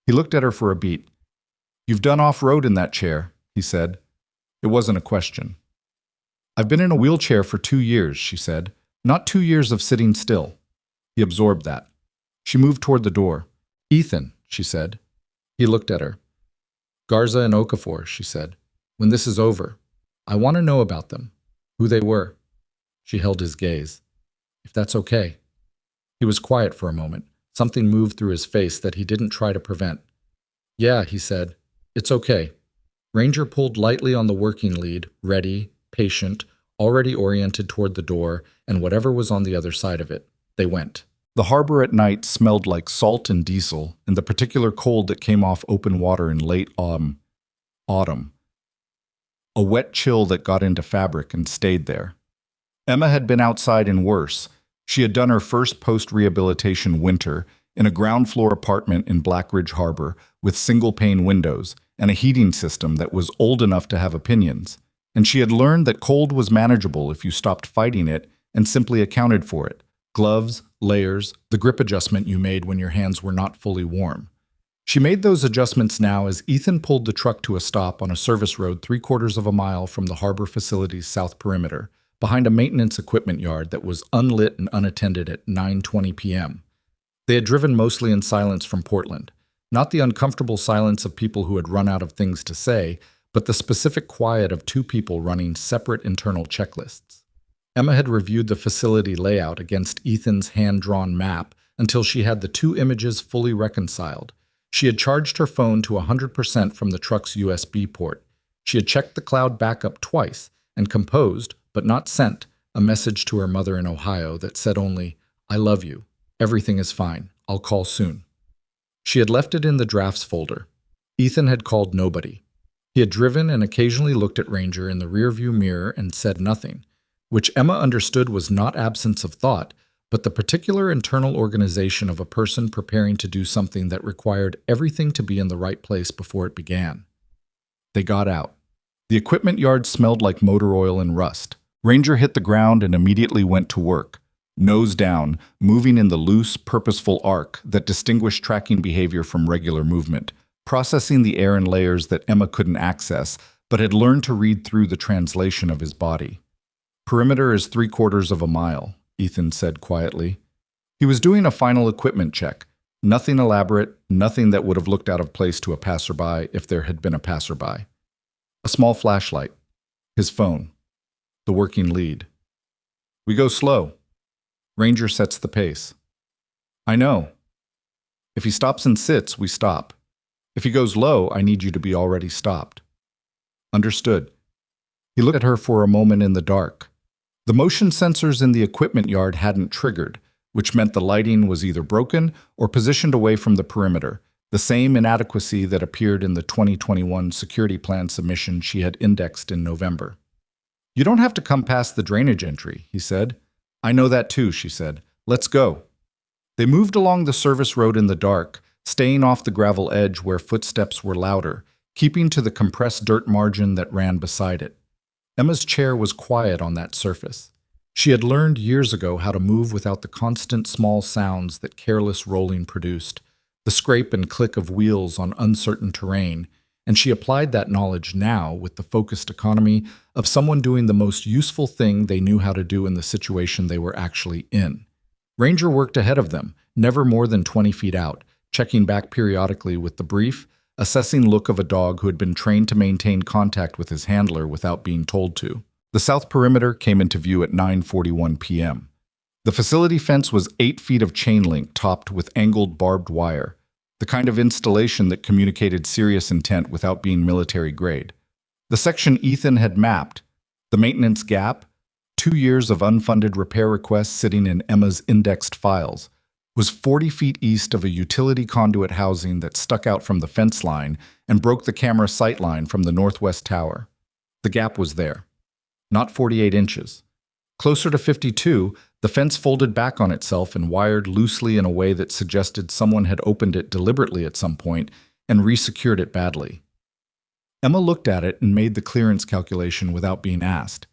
He looked at her for a beat. You've done off-road in that chair, he said. It wasn't a question. I've been in a wheelchair for 2 years, she said. Not 2 years of sitting still. He absorbed that. She moved toward the door. Ethan, she said. He looked at her. Garza and Okafor, she said. When this is over, I want to know about them. Who they were. She held his gaze. If that's okay. He was quiet for a moment. Something moved through his face that he didn't try to prevent. Yeah, he said. It's okay. Ranger pulled lightly on the working lead, ready, patient, already oriented toward the door and whatever was on the other side of it. They went. The harbor at night smelled like salt and diesel and the particular cold that came off open water in late autumn. a wet chill that got into fabric and stayed there. Emma had been outside in worse. She had done her first post-rehabilitation winter in a ground-floor apartment in Black Ridge Harbor with single-pane windows and a heating system that was old enough to have opinions. And she had learned that cold was manageable if you stopped fighting it and simply accounted for it. Gloves, layers, the grip adjustment you made when your hands were not fully warm. She made those adjustments now as Ethan pulled the truck to a stop on a service road 3/4 of a mile from the harbor facility's south perimeter, behind a maintenance equipment yard that was unlit and unattended at 9:20 p.m. They had driven mostly in silence from Portland, not the uncomfortable silence of people who had run out of things to say, but the specific quiet of two people running separate internal checklists. Emma had reviewed the facility layout against Ethan's hand-drawn map until she had the two images fully reconciled. She had charged her phone to 100% from the truck's USB port. She had checked the cloud backup twice and composed, but not sent, a message to her mother in Ohio that said only, "I love you. Everything is fine. I'll call soon." She had left it in the drafts folder. Ethan had called nobody. He had driven and occasionally looked at Ranger in the rearview mirror and said nothing, which Emma understood was not absence of thought, but the particular internal organization of a person preparing to do something that required everything to be in the right place before it began. They got out. The equipment yard smelled like motor oil and rust. Ranger hit the ground and immediately went to work, nose down, moving in the loose, purposeful arc that distinguished tracking behavior from regular movement, processing the air in layers that Emma couldn't access, but had learned to read through the translation of his body. "Perimeter is 3/4 of a mile," Ethan said quietly. He was doing a final equipment check. Nothing elaborate, nothing that would have looked out of place to a passerby if there had been a passerby. A small flashlight. His phone. The working lead. "We go slow." Ranger sets the pace. "I know. If he stops and sits, we stop. If he goes low, I need you to be already stopped." "Understood." He looked at her for a moment in the dark. The motion sensors in the equipment yard hadn't triggered, which meant the lighting was either broken or positioned away from the perimeter, the same inadequacy that appeared in the 2021 security plan submission she had indexed in November. "You don't have to come past the drainage entry," he said. "I know that too," she said. "Let's go." They moved along the service road in the dark, staying off the gravel edge where footsteps were louder, keeping to the compressed dirt margin that ran beside it. Emma's chair was quiet on that surface. She had learned years ago how to move without the constant small sounds that careless rolling produced, the scrape and click of wheels on uncertain terrain, and she applied that knowledge now with the focused economy of someone doing the most useful thing they knew how to do in the situation they were actually in. Ranger worked ahead of them, never more than 20 feet out, checking back periodically with the brief, assessing look of a dog who had been trained to maintain contact with his handler without being told to. The south perimeter came into view at 9:41 p.m. The facility fence was 8 feet of chain link topped with angled barbed wire, the kind of installation that communicated serious intent without being military grade. The section Ethan had mapped, the maintenance gap, 2 years of unfunded repair requests sitting in Emma's indexed files, was 40 feet east of a utility conduit housing that stuck out from the fence line and broke the camera sight line from the northwest tower. The gap was there. Not 48 inches. Closer to 52, the fence folded back on itself and wired loosely in a way that suggested someone had opened it deliberately at some point and resecured it badly. Emma looked at it and made the clearance calculation without being asked.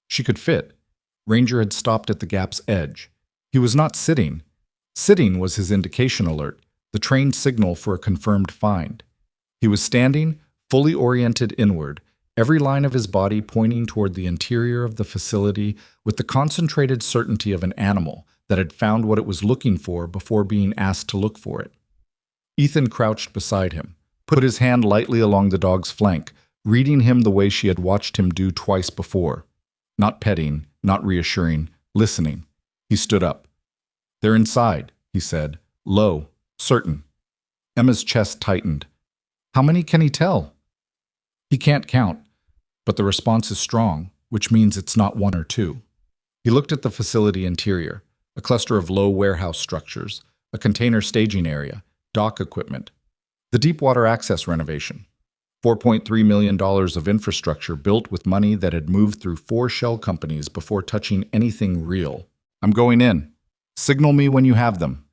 She could fit. Ranger had stopped at the gap's edge. He was not sitting. Sitting was his indication alert, the trained signal for a confirmed find. He was standing, fully oriented inward, every line of his body pointing toward the interior of the facility with the concentrated certainty of an animal that had found what it was looking for before being asked to look for it. Ethan crouched beside him, put his hand lightly along the dog's flank, reading him the way she had watched him do twice before. Not petting, not reassuring, listening. He stood up. "They're inside," he said, low, certain. Emma's chest tightened. "How many can he tell?" "He can't count, but the response is strong, which means it's not one or two." He looked at the facility interior, a cluster of low warehouse structures, a container staging area, dock equipment, the deep water access renovation. $4.3 million of infrastructure built with money that had moved through 4 shell companies before touching anything real. I'm going in. Signal me when you have them.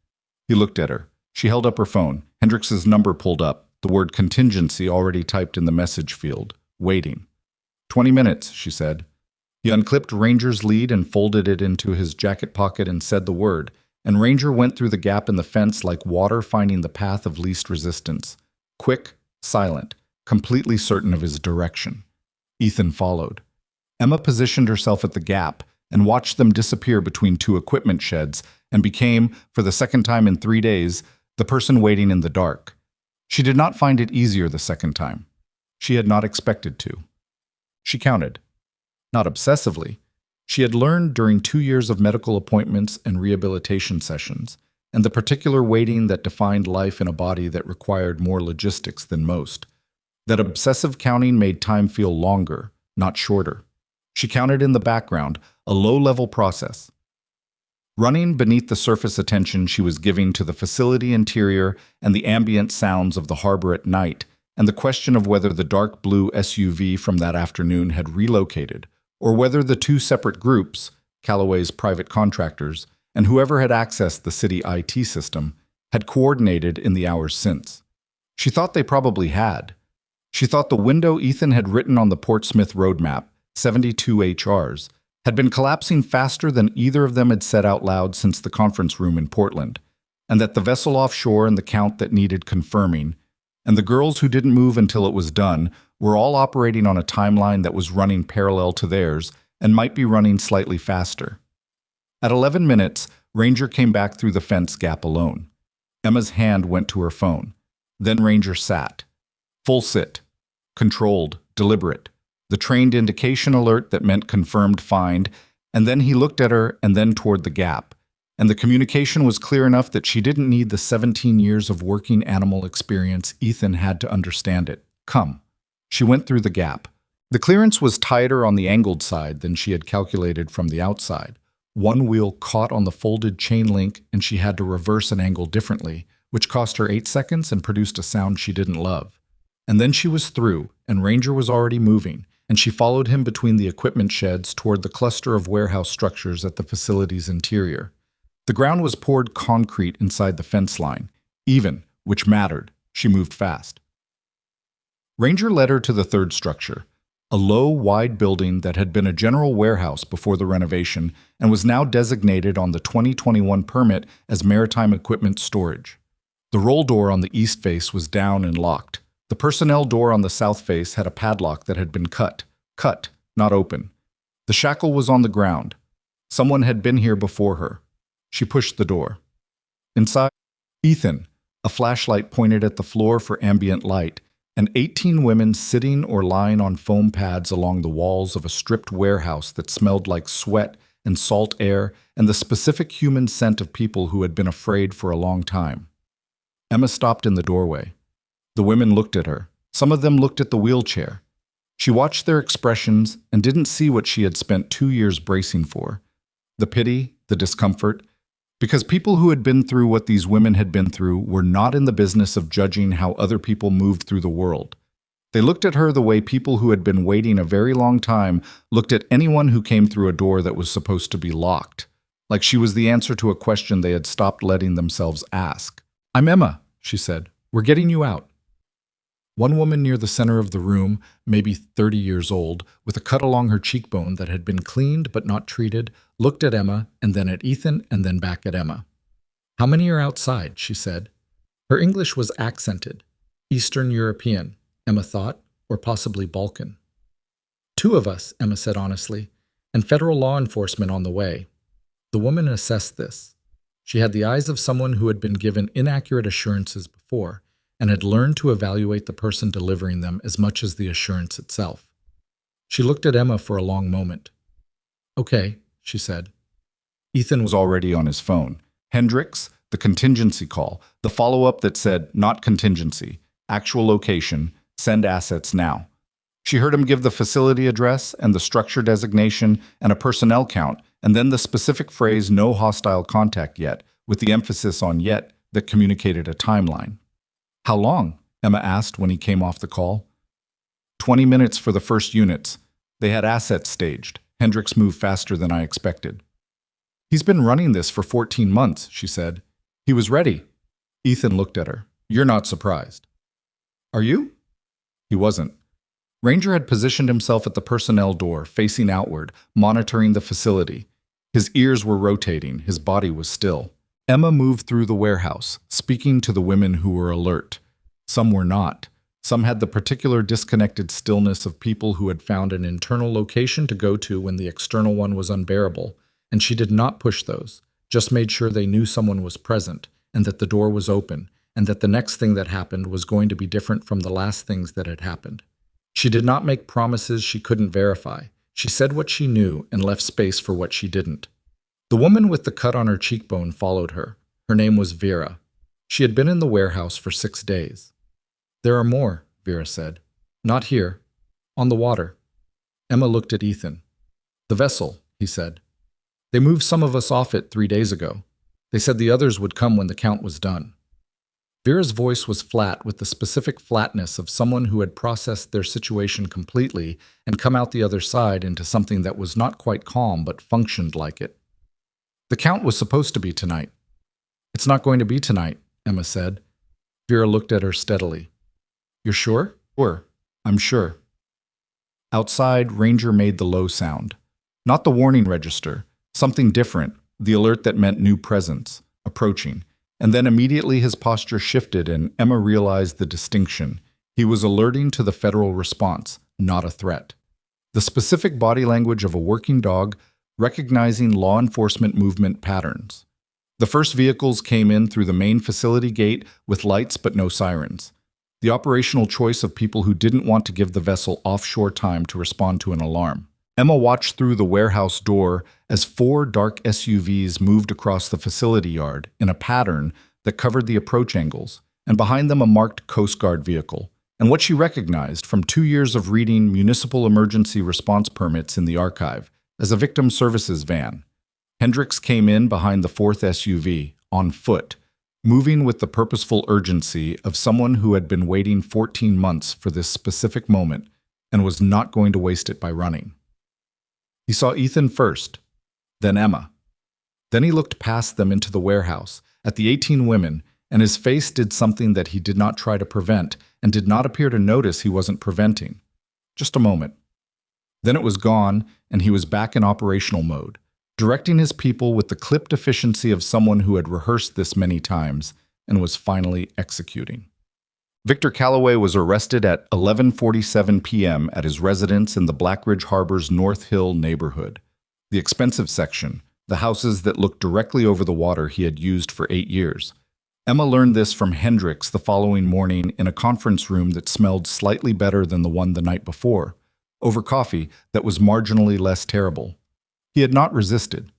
He looked at her. She held up her phone. Hendrix's number pulled up, the word contingency already typed in the message field. Waiting. 20 minutes, she said. He unclipped Ranger's lead and folded it into his jacket pocket and said the word, and Ranger went through the gap in the fence like water finding the path of least resistance. Quick, silent, completely certain of his direction. Ethan followed. Emma positioned herself at the gap and watched them disappear between 2 equipment sheds and became, for the second time in 3 days, the person waiting in the dark. She did not find it easier the second time. She had not expected to. She counted. Not obsessively. She had learned during 2 years of medical appointments and rehabilitation sessions, and the particular waiting that defined life in a body that required more logistics than most, that obsessive counting made time feel longer, not shorter. She counted in the background, a low-level process. Running beneath the surface attention she was giving to the facility interior and the ambient sounds of the harbor at night, and the question of whether the dark blue SUV from that afternoon had relocated, or whether the 2 separate groups, Callaway's private contractors, and whoever had accessed the city IT system, had coordinated in the hours since. She thought they probably had. She thought the window Ethan had written on the Portsmouth roadmap, 72 HRs, had been collapsing faster than either of them had said out loud since the conference room in Portland, and that the vessel offshore and the count that needed confirming, and the girls who didn't move until it was done, were all operating on a timeline that was running parallel to theirs and might be running slightly faster. At 11 minutes, Ranger came back through the fence gap alone. Emma's hand went to her phone. Then Ranger sat. Full sit. Controlled, deliberate. The trained indication alert that meant confirmed find, and then he looked at her and then toward the gap. And the communication was clear enough that she didn't need the 17 years of working animal experience Ethan had to understand it. Come. She went through the gap. The clearance was tighter on the angled side than she had calculated from the outside. One wheel caught on the folded chain link and she had to reverse an angle differently, which cost her 8 seconds and produced a sound she didn't love. And then she was through, and Ranger was already moving, and she followed him between the equipment sheds toward the cluster of warehouse structures at the facility's interior. The ground was poured concrete inside the fence line. Even, which mattered, she moved fast. Ranger led her to the 3rd structure, a low, wide building that had been a general warehouse before the renovation and was now designated on the 2021 permit as maritime equipment storage. The roll door on the east face was down and locked. The personnel door on the south face had a padlock that had been cut, not open. The shackle was on the ground. Someone had been here before her. She pushed the door. Inside, Ethan, a flashlight pointed at the floor for ambient light, and 18 women sitting or lying on foam pads along the walls of a stripped warehouse that smelled like sweat and salt air and the specific human scent of people who had been afraid for a long time. Emma stopped in the doorway. The women looked at her. Some of them looked at the wheelchair. She watched their expressions and didn't see what she had spent 2 years bracing for. The pity, the discomfort, because people who had been through what these women had been through were not in the business of judging how other people moved through the world. They looked at her the way people who had been waiting a very long time looked at anyone who came through a door that was supposed to be locked, like she was the answer to a question they had stopped letting themselves ask. "I'm Emma," she said. "We're getting you out." One woman near the center of the room, maybe 30 years old, with a cut along her cheekbone that had been cleaned but not treated, looked at Emma and then at Ethan and then back at Emma. "How many are outside?" she said. Her English was accented. Eastern European, Emma thought, or possibly Balkan. "2 of us," Emma said honestly, "and federal law enforcement on the way." The woman assessed this. She had the eyes of someone who had been given inaccurate assurances before, and had learned to evaluate the person delivering them as much as the assurance itself. She looked at Emma for a long moment. "Okay," she said. Ethan was already on his phone. Hendrix, the contingency call, the follow-up that said, "Not contingency, actual location, send assets now." She heard him give the facility address and the structure designation and a personnel count, and then the specific phrase, "No hostile contact yet," with the emphasis on yet that communicated a timeline. "How long?" Emma asked when he came off the call. 20 minutes for the first units. They had assets staged. Hendricks moved faster than I expected. He's been running this for 14 months, she said. He was ready. Ethan looked at her. You're not surprised. Are you? He wasn't. Ranger had positioned himself at the personnel door, facing outward, monitoring the facility. His ears were rotating, his body was still. Emma moved through the warehouse, speaking to the women who were alert. Some were not. Some had the particular disconnected stillness of people who had found an internal location to go to when the external one was unbearable, and she did not push those, just made sure they knew someone was present, and that the door was open, and that the next thing that happened was going to be different from the last things that had happened. She did not make promises she couldn't verify. She said what she knew and left space for what she didn't. The woman with the cut on her cheekbone followed her. Her name was Vera. She had been in the warehouse for 6 days. There are more, Vera said. Not here. On the water. Emma looked at Ethan. The vessel, he said. They moved some of us off it 3 days ago. They said the others would come when the count was done. Vera's voice was flat with the specific flatness of someone who had processed their situation completely and come out the other side into something that was not quite calm but functioned like it. The count was supposed to be tonight. It's not going to be tonight, Emma said. Vera looked at her steadily. You're sure? Sure. I'm sure. Outside, Ranger made the low sound. Not the warning register. Something different. The alert that meant new presence. Approaching. And then immediately his posture shifted and Emma realized the distinction. He was alerting to the federal response, not a threat. The specific body language of a working dog, recognizing law enforcement movement patterns. The first vehicles came in through the main facility gate with lights but no sirens. The operational choice of people who didn't want to give the vessel offshore time to respond to an alarm. Emma watched through the warehouse door as 4 dark SUVs moved across the facility yard in a pattern that covered the approach angles, and behind them a marked Coast Guard vehicle, and what she recognized from 2 years of reading municipal emergency response permits in the archive as a victim services van. Hendricks came in behind the 4th SUV, on foot, moving with the purposeful urgency of someone who had been waiting 14 months for this specific moment and was not going to waste it by running. He saw Ethan first, then Emma. Then he looked past them into the warehouse, at the 18 women, and his face did something that he did not try to prevent and did not appear to notice he wasn't preventing. Just a moment. Then it was gone, and he was back in operational mode, directing his people with the clipped efficiency of someone who had rehearsed this many times and was finally executing. Victor Calloway was arrested at 11:47 p.m. at his residence in the Blackridge Harbor's North Hill neighborhood. The expensive section, the houses that looked directly over the water he had used for 8 years. Emma learned this from Hendricks the following morning in a conference room that smelled slightly better than the one the night before, over coffee that was marginally less terrible. He had not resisted.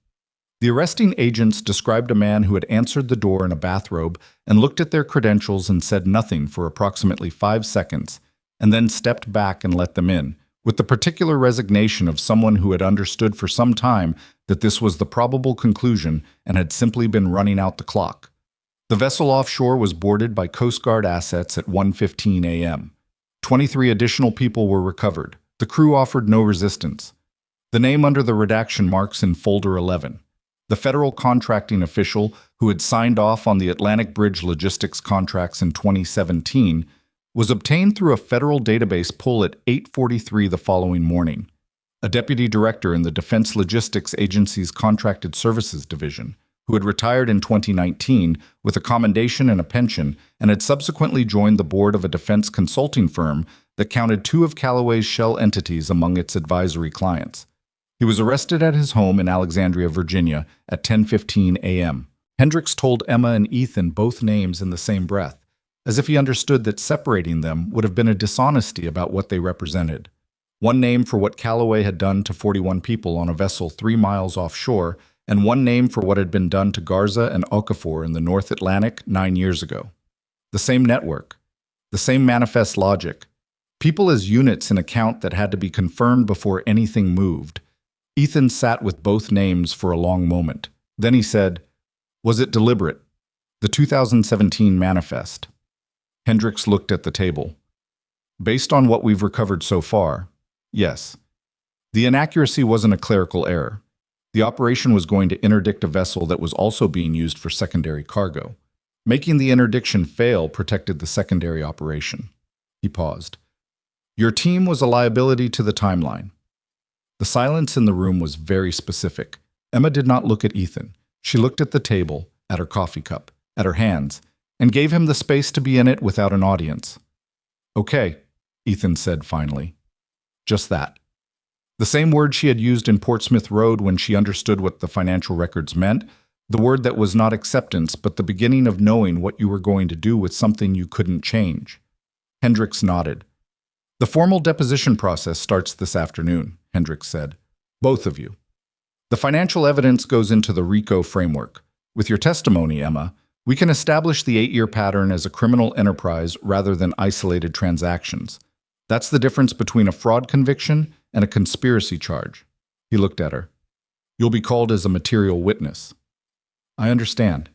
The arresting agents described a man who had answered the door in a bathrobe and looked at their credentials and said nothing for approximately 5 seconds, and then stepped back and let them in, with the particular resignation of someone who had understood for some time that this was the probable conclusion and had simply been running out the clock. The vessel offshore was boarded by Coast Guard assets at 1:15 a.m. 23 additional people were recovered. The crew offered no resistance. The name under the redaction marks in Folder 11. The federal contracting official who had signed off on the Atlantic Bridge logistics contracts in 2017 was obtained through a federal database pull at 8:43 the following morning. A deputy director in the Defense Logistics Agency's Contracted Services Division, who had retired in 2019 with a commendation and a pension and had subsequently joined the board of a defense consulting firm that counted 2 of Calloway's shell entities among its advisory clients. He was arrested at his home in Alexandria, Virginia, at 10:15 a.m. Hendricks told Emma and Ethan both names in the same breath, as if he understood that separating them would have been a dishonesty about what they represented. One name for what Calloway had done to 41 people on a vessel 3 miles offshore, and one name for what had been done to Garza and Okafor in the North Atlantic 9 years ago. The same network, the same manifest logic, people as units in a count that had to be confirmed before anything moved. Ethan sat with both names for a long moment. Then he said, "Was it deliberate? The 2017 manifest." Hendricks looked at the table. Based on what we've recovered so far, yes. The inaccuracy wasn't a clerical error. The operation was going to interdict a vessel that was also being used for secondary cargo. Making the interdiction fail protected the secondary operation. He paused. Your team was a liability to the timeline. The silence in the room was very specific. Emma did not look at Ethan. She looked at the table, at her coffee cup, at her hands, and gave him the space to be in it without an audience. Okay, Ethan said finally. Just that. The same word she had used in Portsmouth Road when she understood what the financial records meant, the word that was not acceptance but the beginning of knowing what you were going to do with something you couldn't change. Hendricks nodded. The formal deposition process starts this afternoon, Hendricks said. Both of you. The financial evidence goes into the RICO framework. With your testimony, Emma, we can establish the 8-year pattern as a criminal enterprise rather than isolated transactions. That's the difference between a fraud conviction and a conspiracy charge. He looked at her. You'll be called as a material witness. I understand.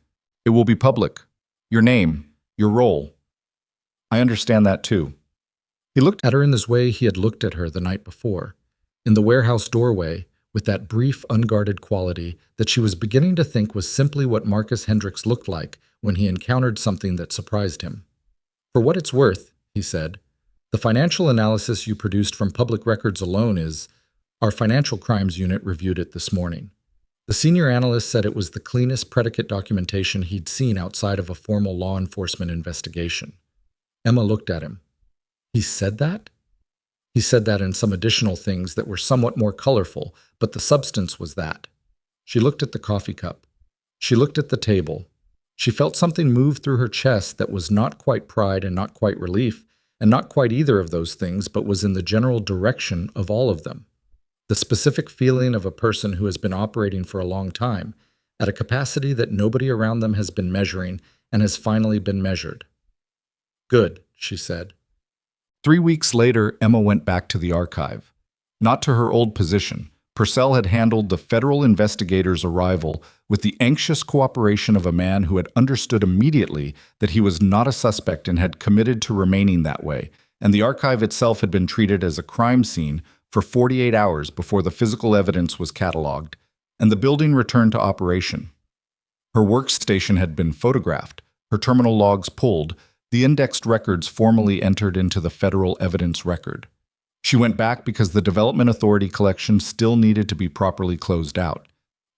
It will be public. Your name, your role. I understand that too. He looked at her in this way he had looked at her the night before, in the warehouse doorway, with that brief, unguarded quality that she was beginning to think was simply what Marcus Hendricks looked like when he encountered something that surprised him. For what it's worth, he said, the financial analysis you produced from public records alone is, our financial crimes unit reviewed it this morning. The senior analyst said it was the cleanest predicate documentation he'd seen outside of a formal law enforcement investigation. Emma looked at him. He said that? He said that and some additional things that were somewhat more colorful, but the substance was that. She looked at the coffee cup. She looked at the table. She felt something move through her chest that was not quite pride and not quite relief, and not quite either of those things, but was in the general direction of all of them. The specific feeling of a person who has been operating for a long time, at a capacity that nobody around them has been measuring and has finally been measured. Good, she said. 3 weeks later, Emma went back to the archive. Not to her old position. Purcell had handled the federal investigator's arrival with the anxious cooperation of a man who had understood immediately that he was not a suspect and had committed to remaining that way, and the archive itself had been treated as a crime scene for 48 hours before the physical evidence was catalogued, and the building returned to operation. Her workstation had been photographed, her terminal logs pulled, the indexed records formally entered into the federal evidence record. She went back because the Development Authority collection still needed to be properly closed out,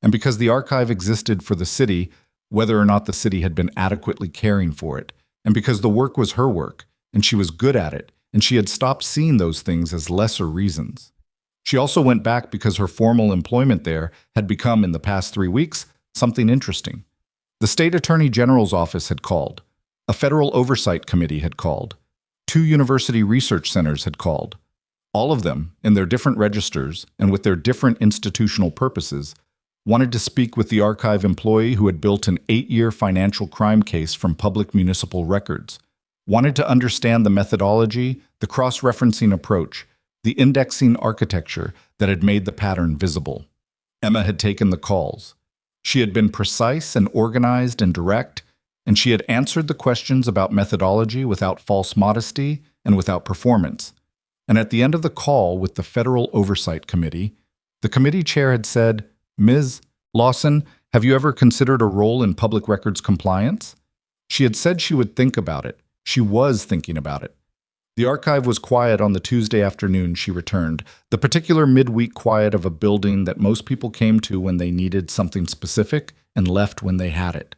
and because the archive existed for the city, whether or not the city had been adequately caring for it, and because the work was her work, and she was good at it, and she had stopped seeing those things as lesser reasons. She also went back because her formal employment there had become, in the past 3 weeks, something interesting. The State Attorney General's office had called. A federal oversight committee had called. 2 university research centers had called. All of them, in their different registers and with their different institutional purposes, wanted to speak with the archive employee who had built an 8-year financial crime case from public municipal records, wanted to understand the methodology, the cross-referencing approach, the indexing architecture that had made the pattern visible. Emma had taken the calls. She had been precise and organized and direct, and she had answered the questions about methodology without false modesty and without performance. And at the end of the call with the Federal Oversight Committee, the committee chair had said, Ms. Lawson, have you ever considered a role in public records compliance? She had said she would think about it. She was thinking about it. The archive was quiet on the Tuesday afternoon she returned, the particular midweek quiet of a building that most people came to when they needed something specific and left when they had it.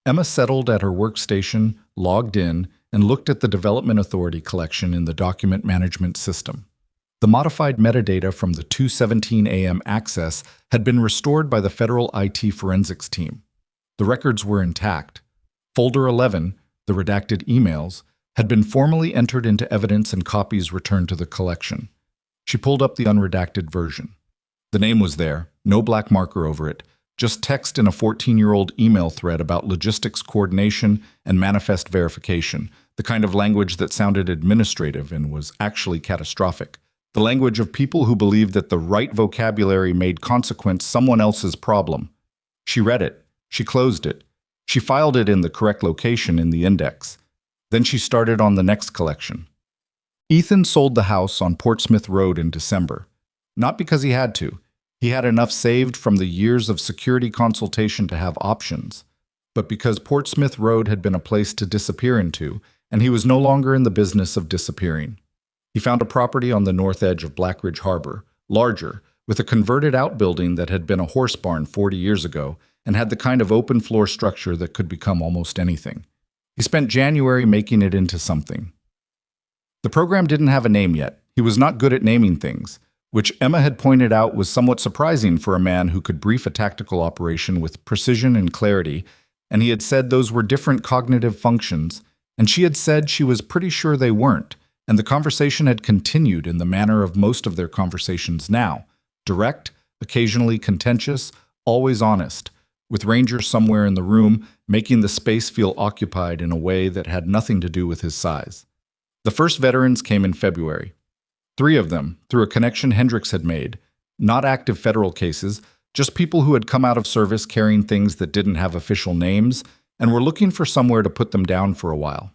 Emma settled at her workstation, logged in, and looked at the Development Authority collection in the document management system. The modified metadata from the 2:17 a.m. access had been restored by the federal IT forensics team. The records were intact. Folder 11, the redacted emails, had been formally entered into evidence and copies returned to the collection. She pulled up the unredacted version. The name was there, no black marker over it, just text in a 14-year-old email thread about logistics coordination and manifest verification, the kind of language that sounded administrative and was actually catastrophic. The language of people who believed that the right vocabulary made consequence someone else's problem. She read it. She closed it. She filed it in the correct location in the index. Then she started on the next collection. Ethan sold the house on Portsmouth Road in December. Not because he had to. He had enough saved from the years of security consultation to have options, but because Portsmouth Road had been a place to disappear into, and he was no longer in the business of disappearing. He found a property on the north edge of Blackridge Harbor, larger, with a converted outbuilding that had been a horse barn 40 years ago and had the kind of open floor structure that could become almost anything. He spent January making it into something. The program didn't have a name yet. He was not good at naming things, which Emma had pointed out was somewhat surprising for a man who could brief a tactical operation with precision and clarity, and he had said those were different cognitive functions, and she had said she was pretty sure they weren't, and the conversation had continued in the manner of most of their conversations now, direct, occasionally contentious, always honest, with Ranger somewhere in the room, making the space feel occupied in a way that had nothing to do with his size. The first veterans came in February. 3 of them, through a connection Hendricks had made, not active federal cases, just people who had come out of service carrying things that didn't have official names and were looking for somewhere to put them down for a while.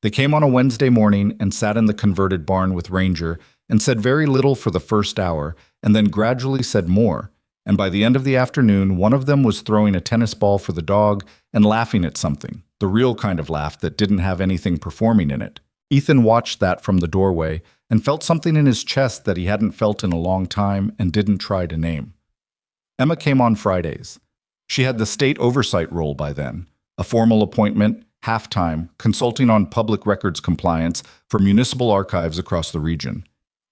They came on a Wednesday morning and sat in the converted barn with Ranger and said very little for the first hour and then gradually said more, and by the end of the afternoon, one of them was throwing a tennis ball for the dog and laughing at something, the real kind of laugh that didn't have anything performing in it. Ethan watched that from the doorway and felt something in his chest that he hadn't felt in a long time and didn't try to name. Emma came on Fridays. She had the state oversight role by then, a formal appointment, half-time, consulting on public records compliance for municipal archives across the region.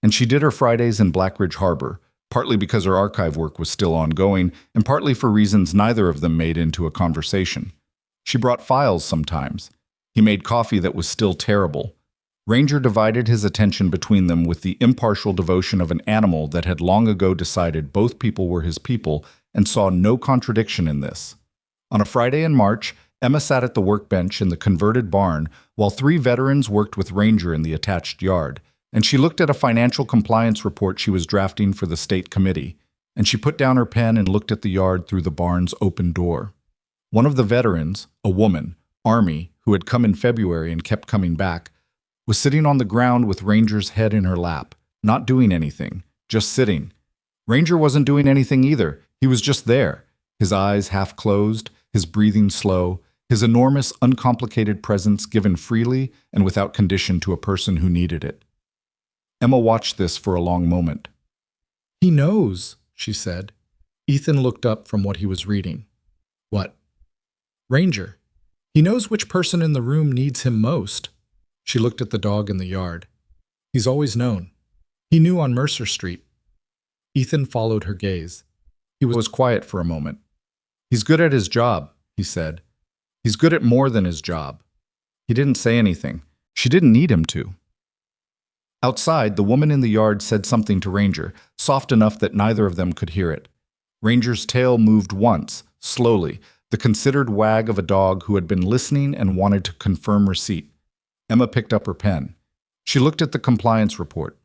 And she did her Fridays in Blackridge Harbor, partly because her archive work was still ongoing and partly for reasons neither of them made into a conversation. She brought files sometimes. He made coffee that was still terrible. Ranger divided his attention between them with the impartial devotion of an animal that had long ago decided both people were his people and saw no contradiction in this. On a Friday in March, Emma sat at the workbench in the converted barn while 3 veterans worked with Ranger in the attached yard, and she looked at a financial compliance report she was drafting for the state committee, and she put down her pen and looked at the yard through the barn's open door. One of the veterans, a woman, Army, who had come in February and kept coming back, was sitting on the ground with Ranger's head in her lap, not doing anything, just sitting. Ranger wasn't doing anything either. He was just there, his eyes half closed, his breathing slow, his enormous, uncomplicated presence given freely and without condition to a person who needed it. Emma watched this for a long moment. "He knows," she said. Ethan looked up from what he was reading. "What?" "Ranger. He knows which person in the room needs him most." She looked at the dog in the yard. "He's always known. He knew on Mercer Street." Ethan followed her gaze. He was quiet for a moment. "He's good at his job," he said. "He's good at more than his job." He didn't say anything. She didn't need him to. Outside, the woman in the yard said something to Ranger, soft enough that neither of them could hear it. Ranger's tail moved once, slowly, the considered wag of a dog who had been listening and wanted to confirm receipt. Emma picked up her pen. She looked at the compliance report.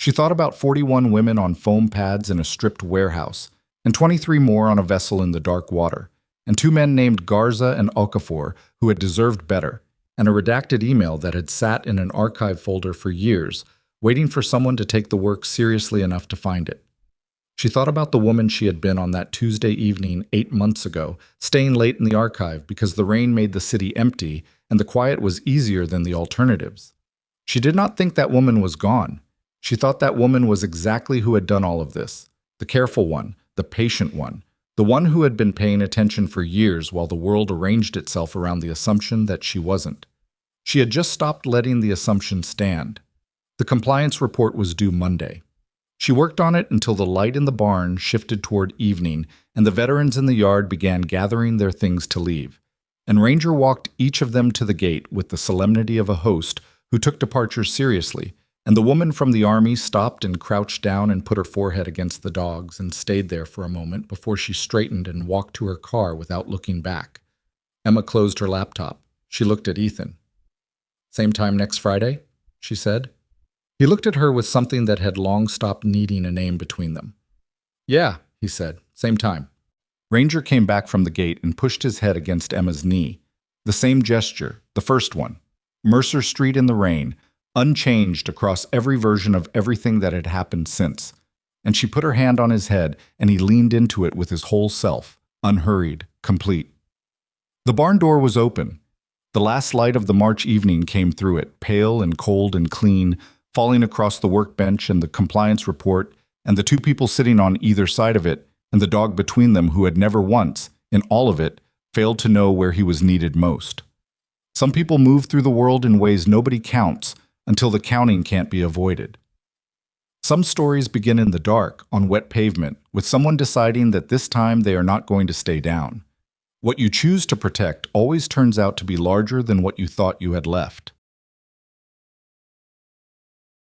She thought about 41 women on foam pads in a stripped warehouse, and 23 more on a vessel in the dark water, and 2 men named Garza and Okafor who had deserved better, and a redacted email that had sat in an archive folder for years, waiting for someone to take the work seriously enough to find it. She thought about the woman she had been on that Tuesday evening 8 months ago, staying late in the archive because the rain made the city empty and the quiet was easier than the alternatives. She did not think that woman was gone. She thought that woman was exactly who had done all of this, the careful one, the patient one, the one who had been paying attention for years while the world arranged itself around the assumption that she wasn't. She had just stopped letting the assumption stand. The compliance report was due Monday. She worked on it until the light in the barn shifted toward evening and the veterans in the yard began gathering their things to leave. And Ranger walked each of them to the gate with the solemnity of a host who took departure seriously, and the woman from the army stopped and crouched down and put her forehead against the dogs and stayed there for a moment before she straightened and walked to her car without looking back. Emma closed her laptop. She looked at Ethan. "Same time next Friday?" she said. He looked at her with something that had long stopped needing a name between them. "Yeah," he said, "same time." Ranger came back from the gate and pushed his head against Emma's knee. The same gesture, the first one. Mercer Street in the rain, unchanged across every version of everything that had happened since. And she put her hand on his head, and he leaned into it with his whole self, unhurried, complete. The barn door was open. The last light of the March evening came through it, pale and cold and clean, falling across the workbench and the compliance report, and the two people sitting on either side of it, and the dog between them who had never once, in all of it, failed to know where he was needed most. Some people move through the world in ways nobody counts until the counting can't be avoided. Some stories begin in the dark, on wet pavement, with someone deciding that this time they are not going to stay down. What you choose to protect always turns out to be larger than what you thought you had left.